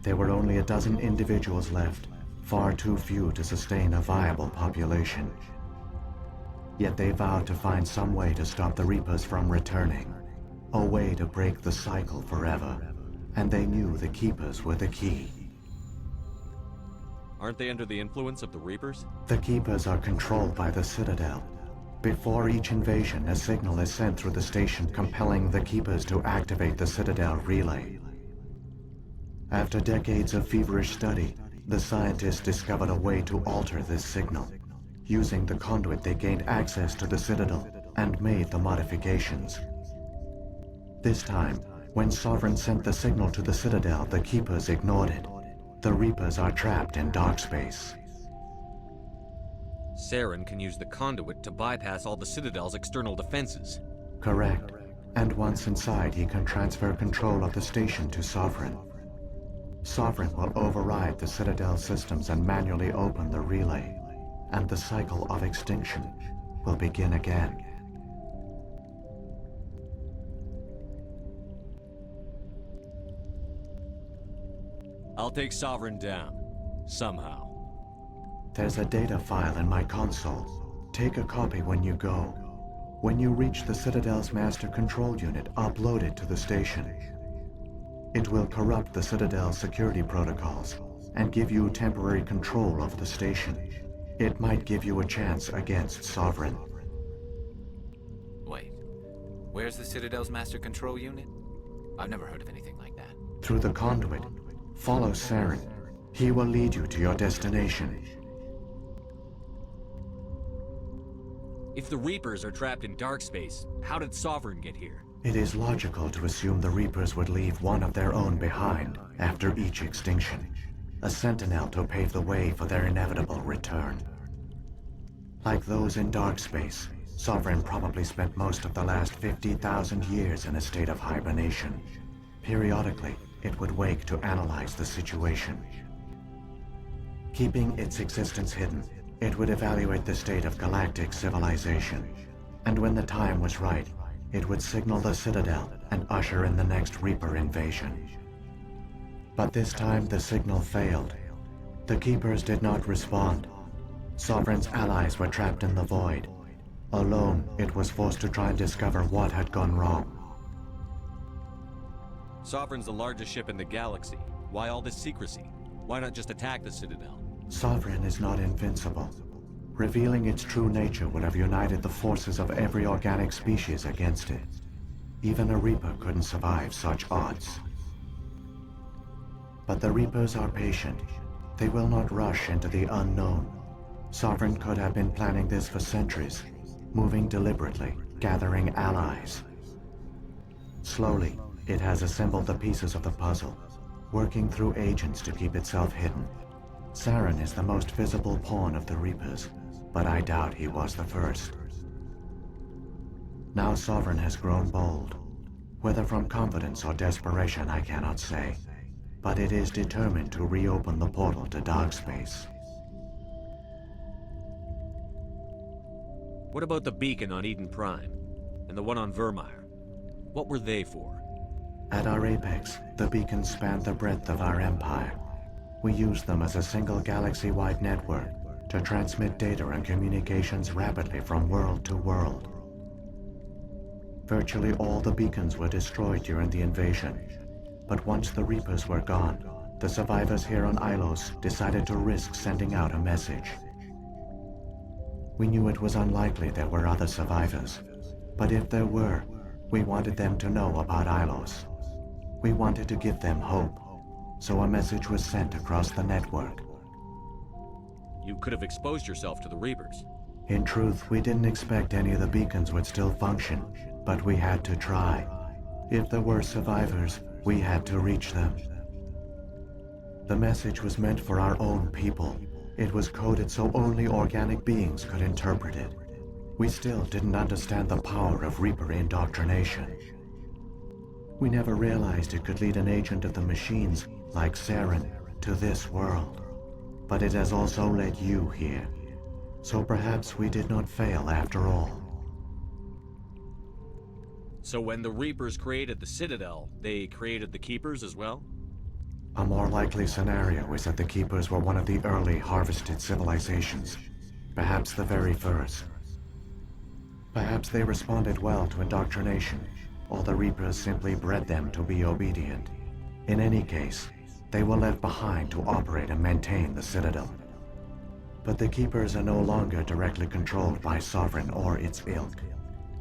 There were only a dozen individuals left, far too few to sustain a viable population. Yet they vowed to find some way to stop the Reapers from returning, a way to break the cycle forever, and they knew the Keepers were the key. Aren't they under the influence of the Reapers? The Keepers are controlled by the Citadel. Before each invasion, a signal is sent through the station compelling the Keepers to activate the Citadel relay. After decades of feverish study, the scientists discovered a way to alter this signal. Using the conduit, they gained access to the Citadel and made the modifications. This time, when Sovereign sent the signal to the Citadel, the Keepers ignored it. The Reapers are trapped in dark space. Saren can use the conduit to bypass all the Citadel's external defenses. Correct. And once inside, he can transfer control of the station to Sovereign. Sovereign will override the Citadel systems and manually open the relay, and the cycle of extinction will begin again. I'll take Sovereign down. Somehow. There's a data file in my console. Take a copy when you go. When you reach the Citadel's master control unit, upload it to the station. It will corrupt the Citadel's security protocols and give you temporary control of the station. It might give you a chance against Sovereign. Wait, where's the Citadel's master control unit? I've never heard of anything like that. Through the conduit, follow Saren. He will lead you to your destination. If the Reapers are trapped in dark space, how did Sovereign get here? It is logical to assume the Reapers would leave one of their own behind after each extinction. A sentinel to pave the way for their inevitable return. Like those in dark space, Sovereign probably spent most of the last 50,000 years in a state of hibernation. Periodically, it would wake to analyze the situation. Keeping its existence hidden, it would evaluate the state of galactic civilization. And when the time was right, it would signal the Citadel and usher in the next Reaper invasion. But this time the signal failed. The Keepers did not respond. Sovereign's allies were trapped in the void. Alone, it was forced to try and discover what had gone wrong. Sovereign's the largest ship in the galaxy. Why all this secrecy? Why not just attack the Citadel? Sovereign is not invincible. Revealing its true nature would have united the forces of every organic species against it. Even a Reaper couldn't survive such odds. But the Reapers are patient. They will not rush into the unknown. Sovereign could have been planning this for centuries, moving deliberately, gathering allies. Slowly, it has assembled the pieces of the puzzle, working through agents to keep itself hidden. Saren is the most visible pawn of the Reapers, but I doubt he was the first. Now Sovereign has grown bold. Whether from confidence or desperation, I cannot say. But it is determined to reopen the portal to dark space. What about the beacon on Eden Prime? And the one on Vermeer? What were they for? At our apex, the beacons spanned the breadth of our empire. We used them as a single galaxy-wide network to transmit data and communications rapidly from world to world. Virtually all the beacons were destroyed during the invasion, but once the Reapers were gone, the survivors here on Ilos decided to risk sending out a message. We knew it was unlikely there were other survivors, but if there were, we wanted them to know about Ilos. We wanted to give them hope, so a message was sent across the network. You could have exposed yourself to the Reapers. In truth, we didn't expect any of the beacons would still function, but we had to try. If there were survivors, we had to reach them. The message was meant for our own people. It was coded so only organic beings could interpret it. We still didn't understand the power of Reaper indoctrination. We never realized it could lead an agent of the machines, like Saren, to this world. But it has also led you here. So perhaps we did not fail after all. So when the Reapers created the Citadel, they created the Keepers as well? A more likely scenario is that the Keepers were one of the early harvested civilizations. Perhaps the very first. Perhaps they responded well to indoctrination, or the Reapers simply bred them to be obedient. In any case, they were left behind to operate and maintain the Citadel. But the Keepers are no longer directly controlled by Sovereign or its ilk.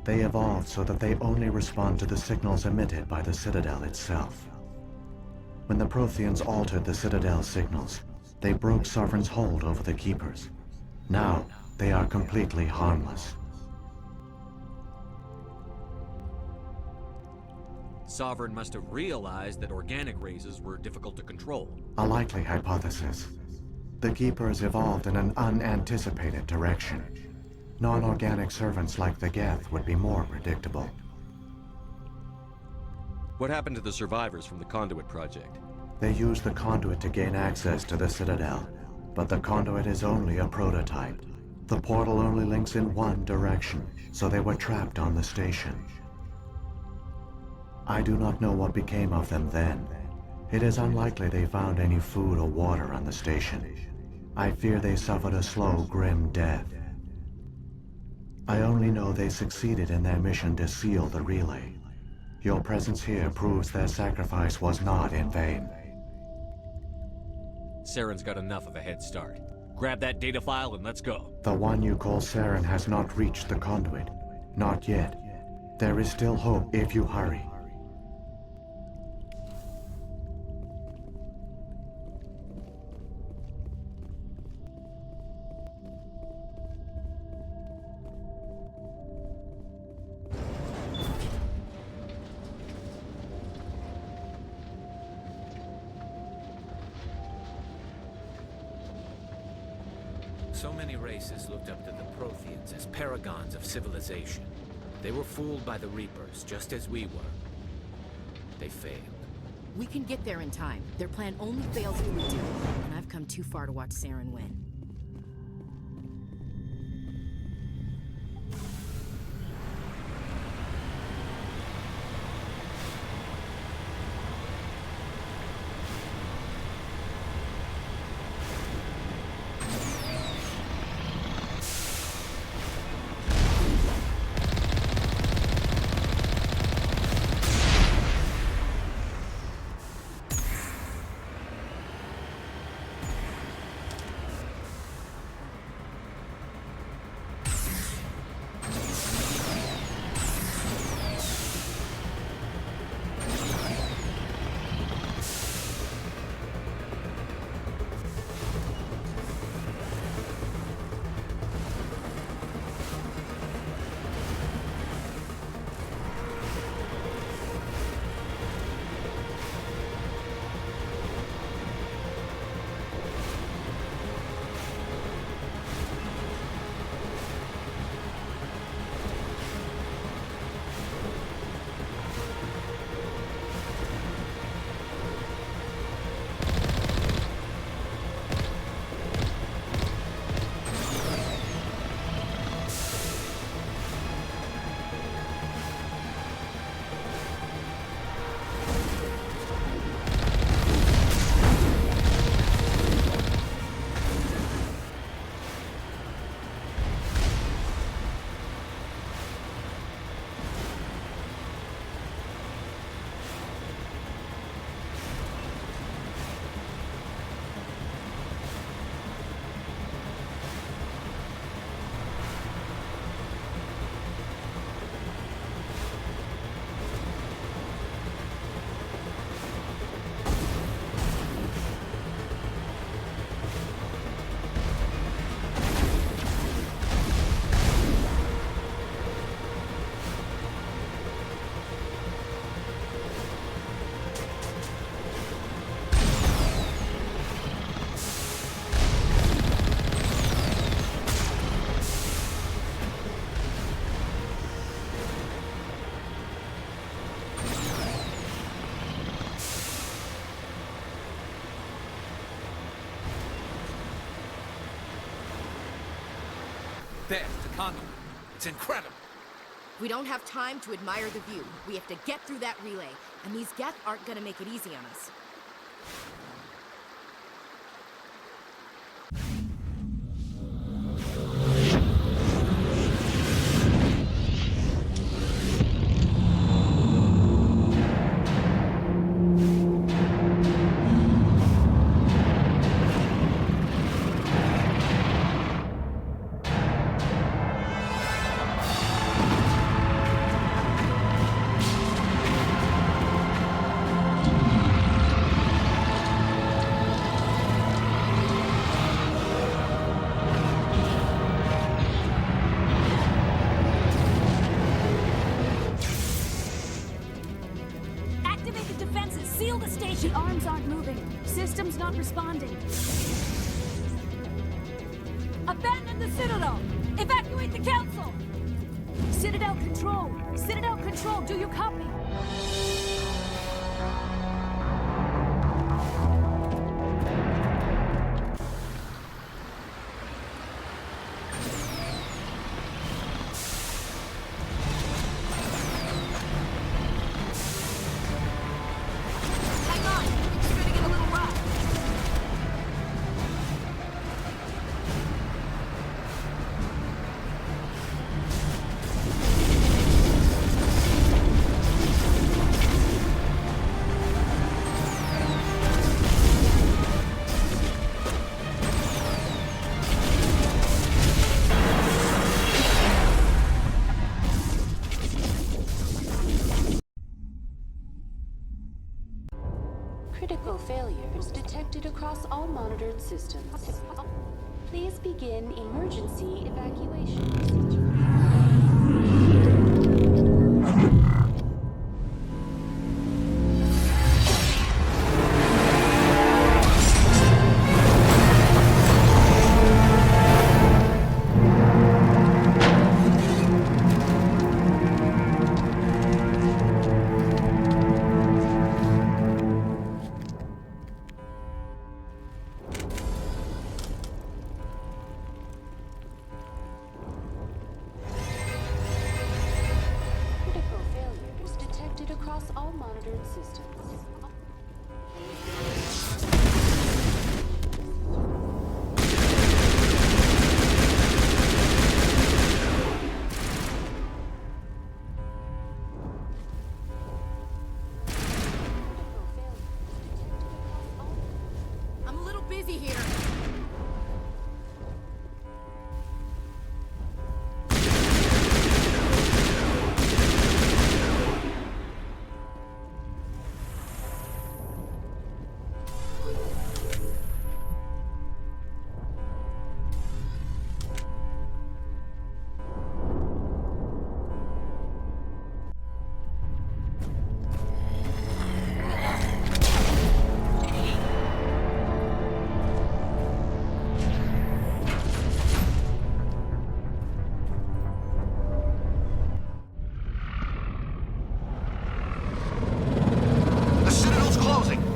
They evolved so that they only respond to the signals emitted by the Citadel itself. When the Protheans altered the Citadel's signals, they broke Sovereign's hold over the Keepers. Now, they are completely harmless. Sovereign must have realized that organic races were difficult to control. A likely hypothesis. The Keepers evolved in an unanticipated direction. Non-organic servants like the Geth would be more predictable. What happened to the survivors from the Conduit project? They used the Conduit to gain access to the Citadel, but the Conduit is only a prototype. The portal only links in one direction, so they were trapped on the station. I do not know what became of them then. It is unlikely they found any food or water on the station. I fear they suffered a slow, grim death. I only know they succeeded in their mission to seal the relay. Your presence here proves their sacrifice was not in vain. Saren's got enough of a head start. Grab that data file and let's go. The one you call Saren has not reached the Conduit. Not yet. There is still hope if you hurry. So many races looked up to the Protheans as paragons of civilization. They were fooled by the Reapers, just as we were. They failed. We can get there in time. Their plan only fails if we do. And I've come too far to watch Saren win. There, the conduit. It's incredible. We don't have time to admire the view. We have to get through that relay, and these Geth aren't gonna make it easy on us. Activate the defenses! Seal the station! The arms aren't moving. System's not responding. Abandon the Citadel! Evacuate the Council! Citadel Control! Citadel Control, do you copy? Critical failures detected across all monitored systems. Please begin emergency evacuation procedure. Across all monitored systems. I'm a little busy here.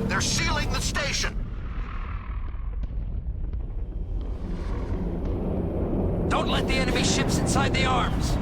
They're sealing the station! Don't let the enemy ships inside the arms!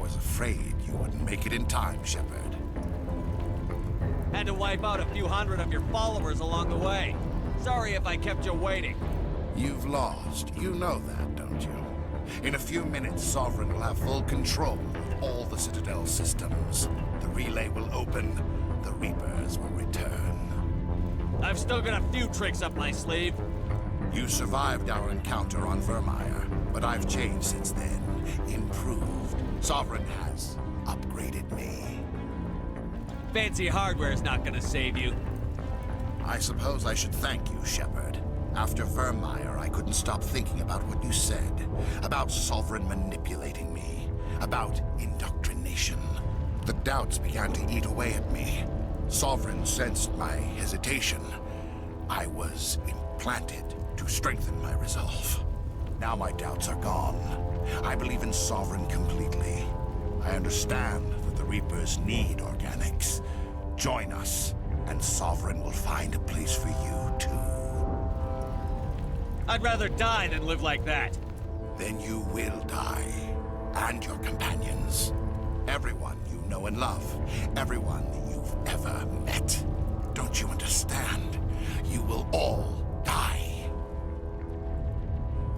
was afraid you wouldn't make it in time, Shepard. Had to wipe out a few hundred of your followers along the way. Sorry if I kept you waiting. You've lost. You know that, don't you? In a few minutes, Sovereign will have full control of all the Citadel systems. The relay will open. The Reapers will return. I've still got a few tricks up my sleeve. You survived our encounter on Vermeer, but I've changed since then. Improved. Sovereign has upgraded me. Fancy hardware's not gonna save you. I suppose I should thank you, Shepard. After Vermeer, I couldn't stop thinking about what you said. About Sovereign manipulating me. About indoctrination. The doubts began to eat away at me. Sovereign sensed my hesitation. I was implanted to strengthen my resolve. Now my doubts are gone. I believe in Sovereign completely. I understand that the Reapers need organics. Join us, and Sovereign will find a place for you, too. I'd rather die than live like that. Then you will die. And your companions. Everyone you know and love. Everyone you've ever met. Don't you understand? You will all die.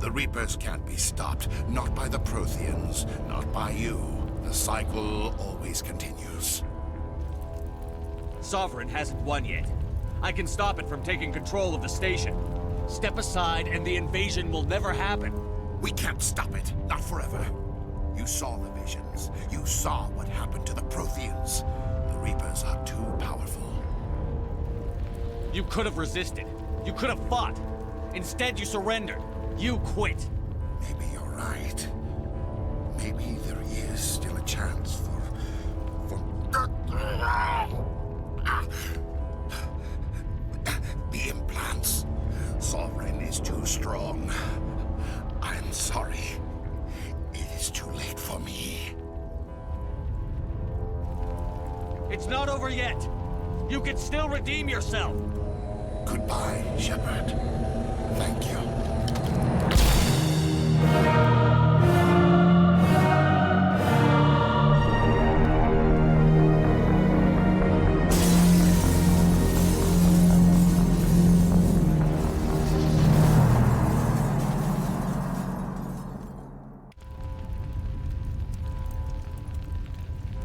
The Reapers can't be stopped. Not by the Protheans. Not by you. The cycle always continues. Sovereign hasn't won yet. I can stop it from taking control of the station. Step aside and the invasion will never happen. We can't stop it. Not forever. You saw the visions. You saw what happened to the Protheans. The Reapers are too powerful. You could have resisted. You could have fought. Instead, you surrendered. You quit. Maybe you're right. Maybe there is still a chance for... The implants. Sovereign is too strong. I'm sorry. It is too late for me. It's not over yet. You can still redeem yourself. Goodbye, Shepard. Thank you.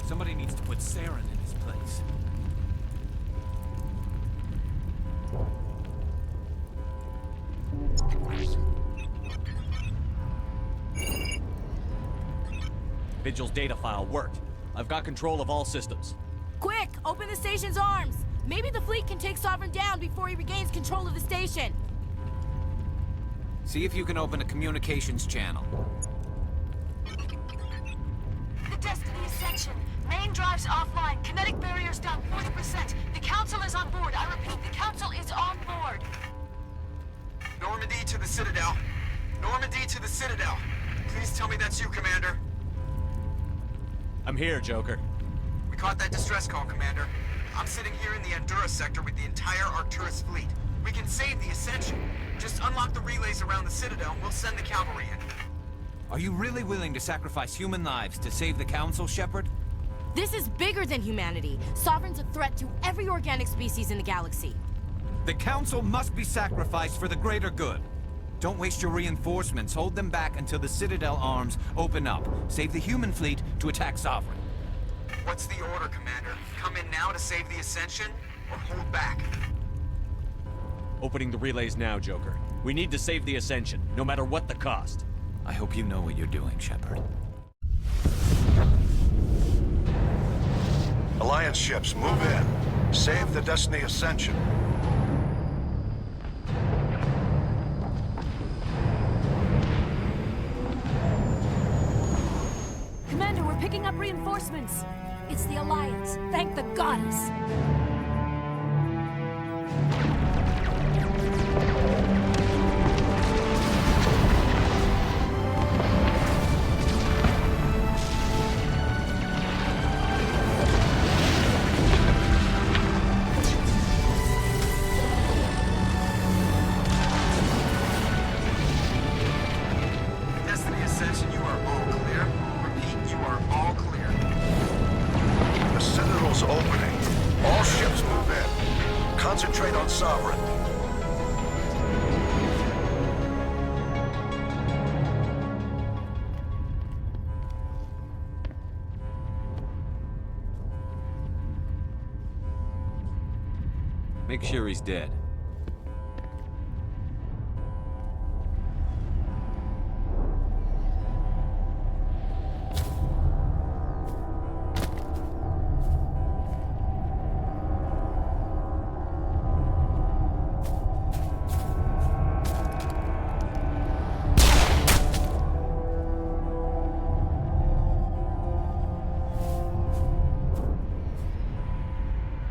Somebody needs to put Saren in his place. Vigil's data file worked. I've got control of all systems. Quick! Open the station's arms! Maybe the fleet can take Sovereign down before he regains control of the station. See if you can open a communications channel. The Destiny Ascension. Main drives offline. Kinetic barriers down 40%. The Council is on board. I repeat, the Council is on board. Normandy to the Citadel. Normandy to the Citadel. Please tell me that's you, Commander. I'm here, Joker. We caught that distress call, Commander. I'm sitting here in the Endura sector with the entire Arcturus fleet. We can save the Ascension. Just unlock the relays around the Citadel and we'll send the cavalry in. Are you really willing to sacrifice human lives to save the Council, Shepard? This is bigger than humanity. Sovereign's a threat to every organic species in the galaxy. The Council must be sacrificed for the greater good. Don't waste your reinforcements. Hold them back until the Citadel arms open up. Save the human fleet to attack Sovereign. What's the order, Commander? Come in now to save the Ascension, or hold back? Opening the relays now, Joker. We need to save the Ascension, no matter what the cost. I hope you know what you're doing, Shepard. Alliance ships, move in. Save the Destiny Ascension. Commander, we're picking up reinforcements. It's the Alliance. Thank the goddess. Destiny Ascension, you are all clear. Repeat, you are all clear. Make sure he's dead.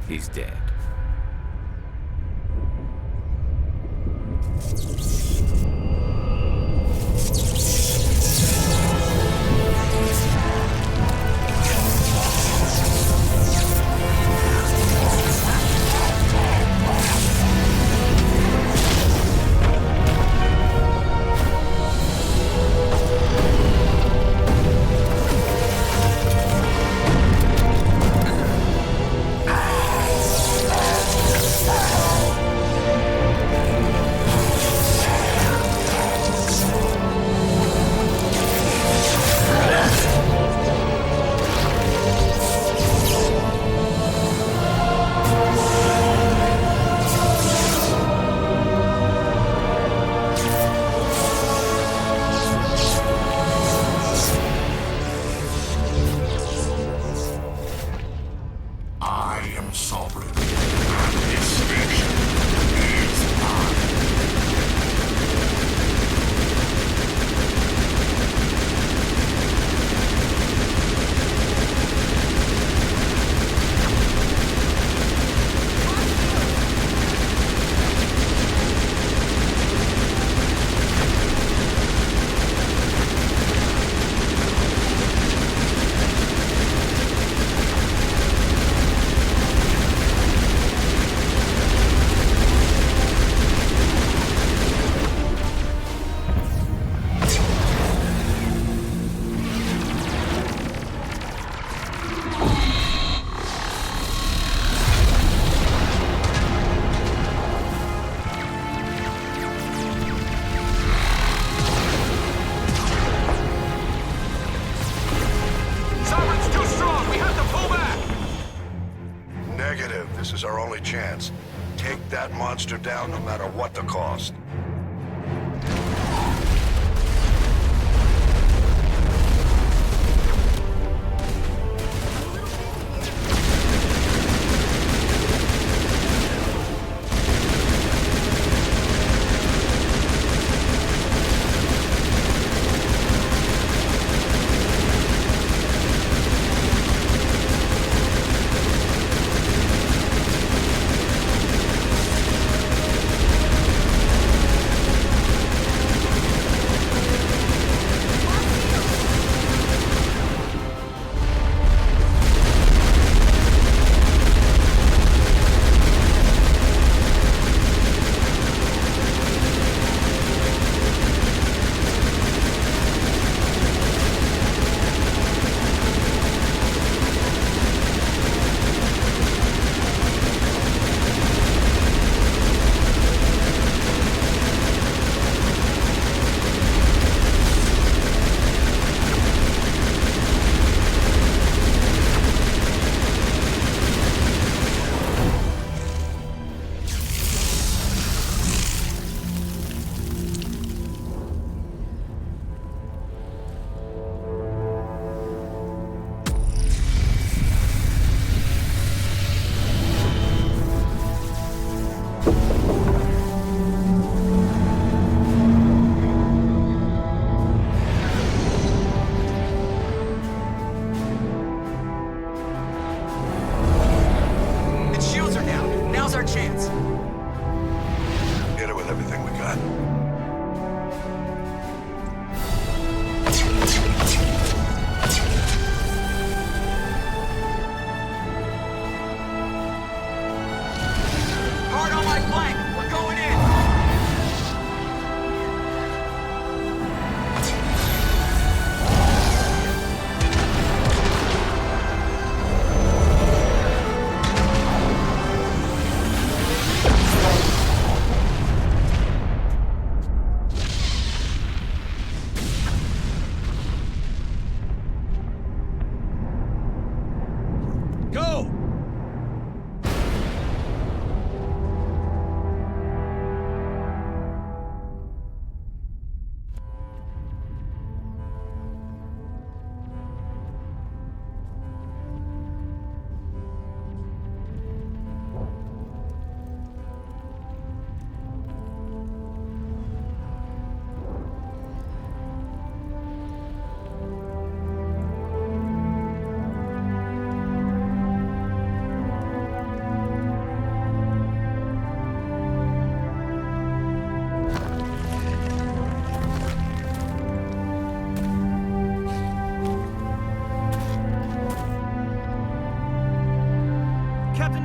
He's dead. This is our only chance. Take that monster down no matter what the cost.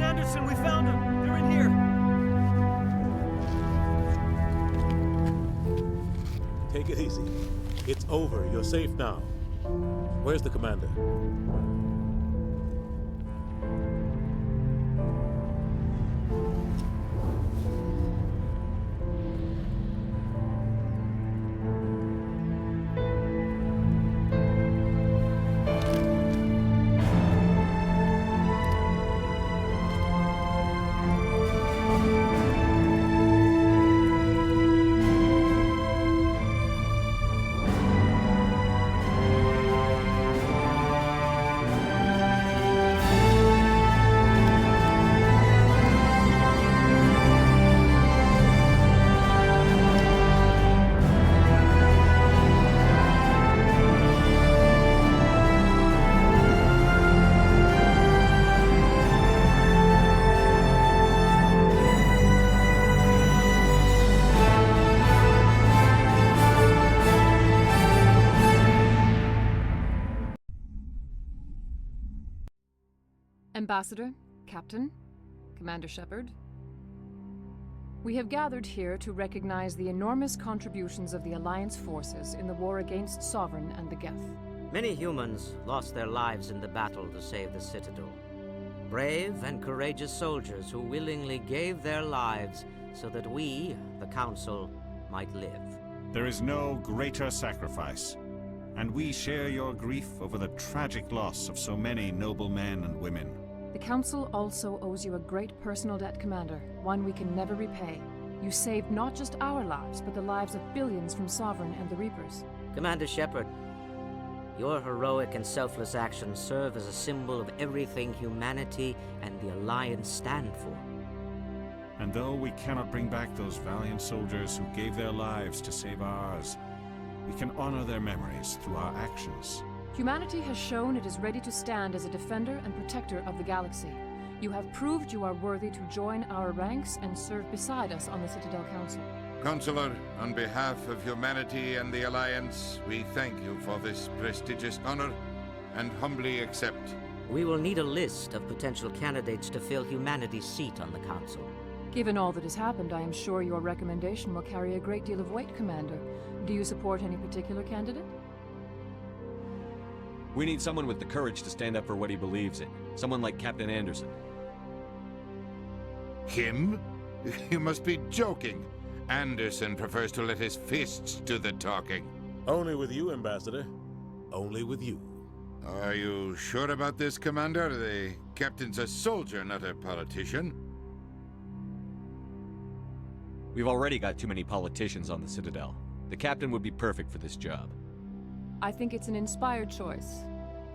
Anderson, we found them! They're in here! Take it easy. It's over. You're safe now. Where's the commander? Ambassador, Captain, Commander Shepard, we have gathered here to recognize the enormous contributions of the Alliance forces in the war against Sovereign and the Geth. Many humans lost their lives in the battle to save the Citadel. Brave and courageous soldiers who willingly gave their lives so that we, the Council, might live. There is no greater sacrifice, and we share your grief over the tragic loss of so many noble men and women. The Council also owes you a great personal debt, Commander, one we can never repay. You saved not just our lives, but the lives of billions from Sovereign and the Reapers. Commander Shepard, your heroic and selfless actions serve as a symbol of everything humanity and the Alliance stand for. And though we cannot bring back those valiant soldiers who gave their lives to save ours, we can honor their memories through our actions. Humanity has shown it is ready to stand as a defender and protector of the galaxy. You have proved you are worthy to join our ranks and serve beside us on the Citadel Council. Consular, on behalf of humanity and the Alliance, we thank you for this prestigious honor and humbly accept. We will need a list of potential candidates to fill humanity's seat on the Council. Given all that has happened, I am sure your recommendation will carry a great deal of weight, Commander. Do you support any particular candidate? We need someone with the courage to stand up for what he believes in. Someone like Captain Anderson. Him? You must be joking. Anderson prefers to let his fists do the talking. Only with you, Ambassador. Only with you. Are you sure about this, Commander? The captain's a soldier, not a politician. We've already got too many politicians on the Citadel. The captain would be perfect for this job. I think it's an inspired choice.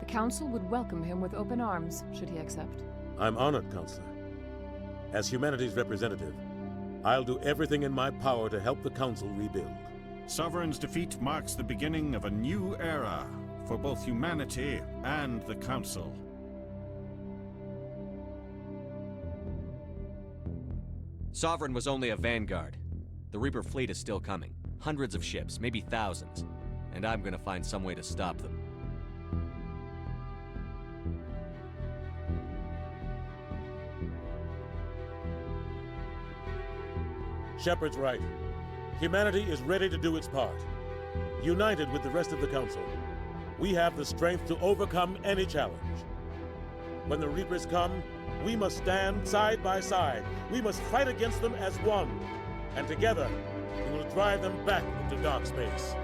The Council would welcome him with open arms, should he accept. I'm honored, Counselor. As humanity's representative, I'll do everything in my power to help the Council rebuild. Sovereign's defeat marks the beginning of a new era for both humanity and the Council. Sovereign was only a vanguard. The Reaper fleet is still coming. Hundreds of ships, maybe thousands. And I'm gonna find some way to stop them. Shepard's right. Humanity is ready to do its part. United with the rest of the Council, we have the strength to overcome any challenge. When the Reapers come, we must stand side by side. We must fight against them as one. And together, we will drive them back into dark space.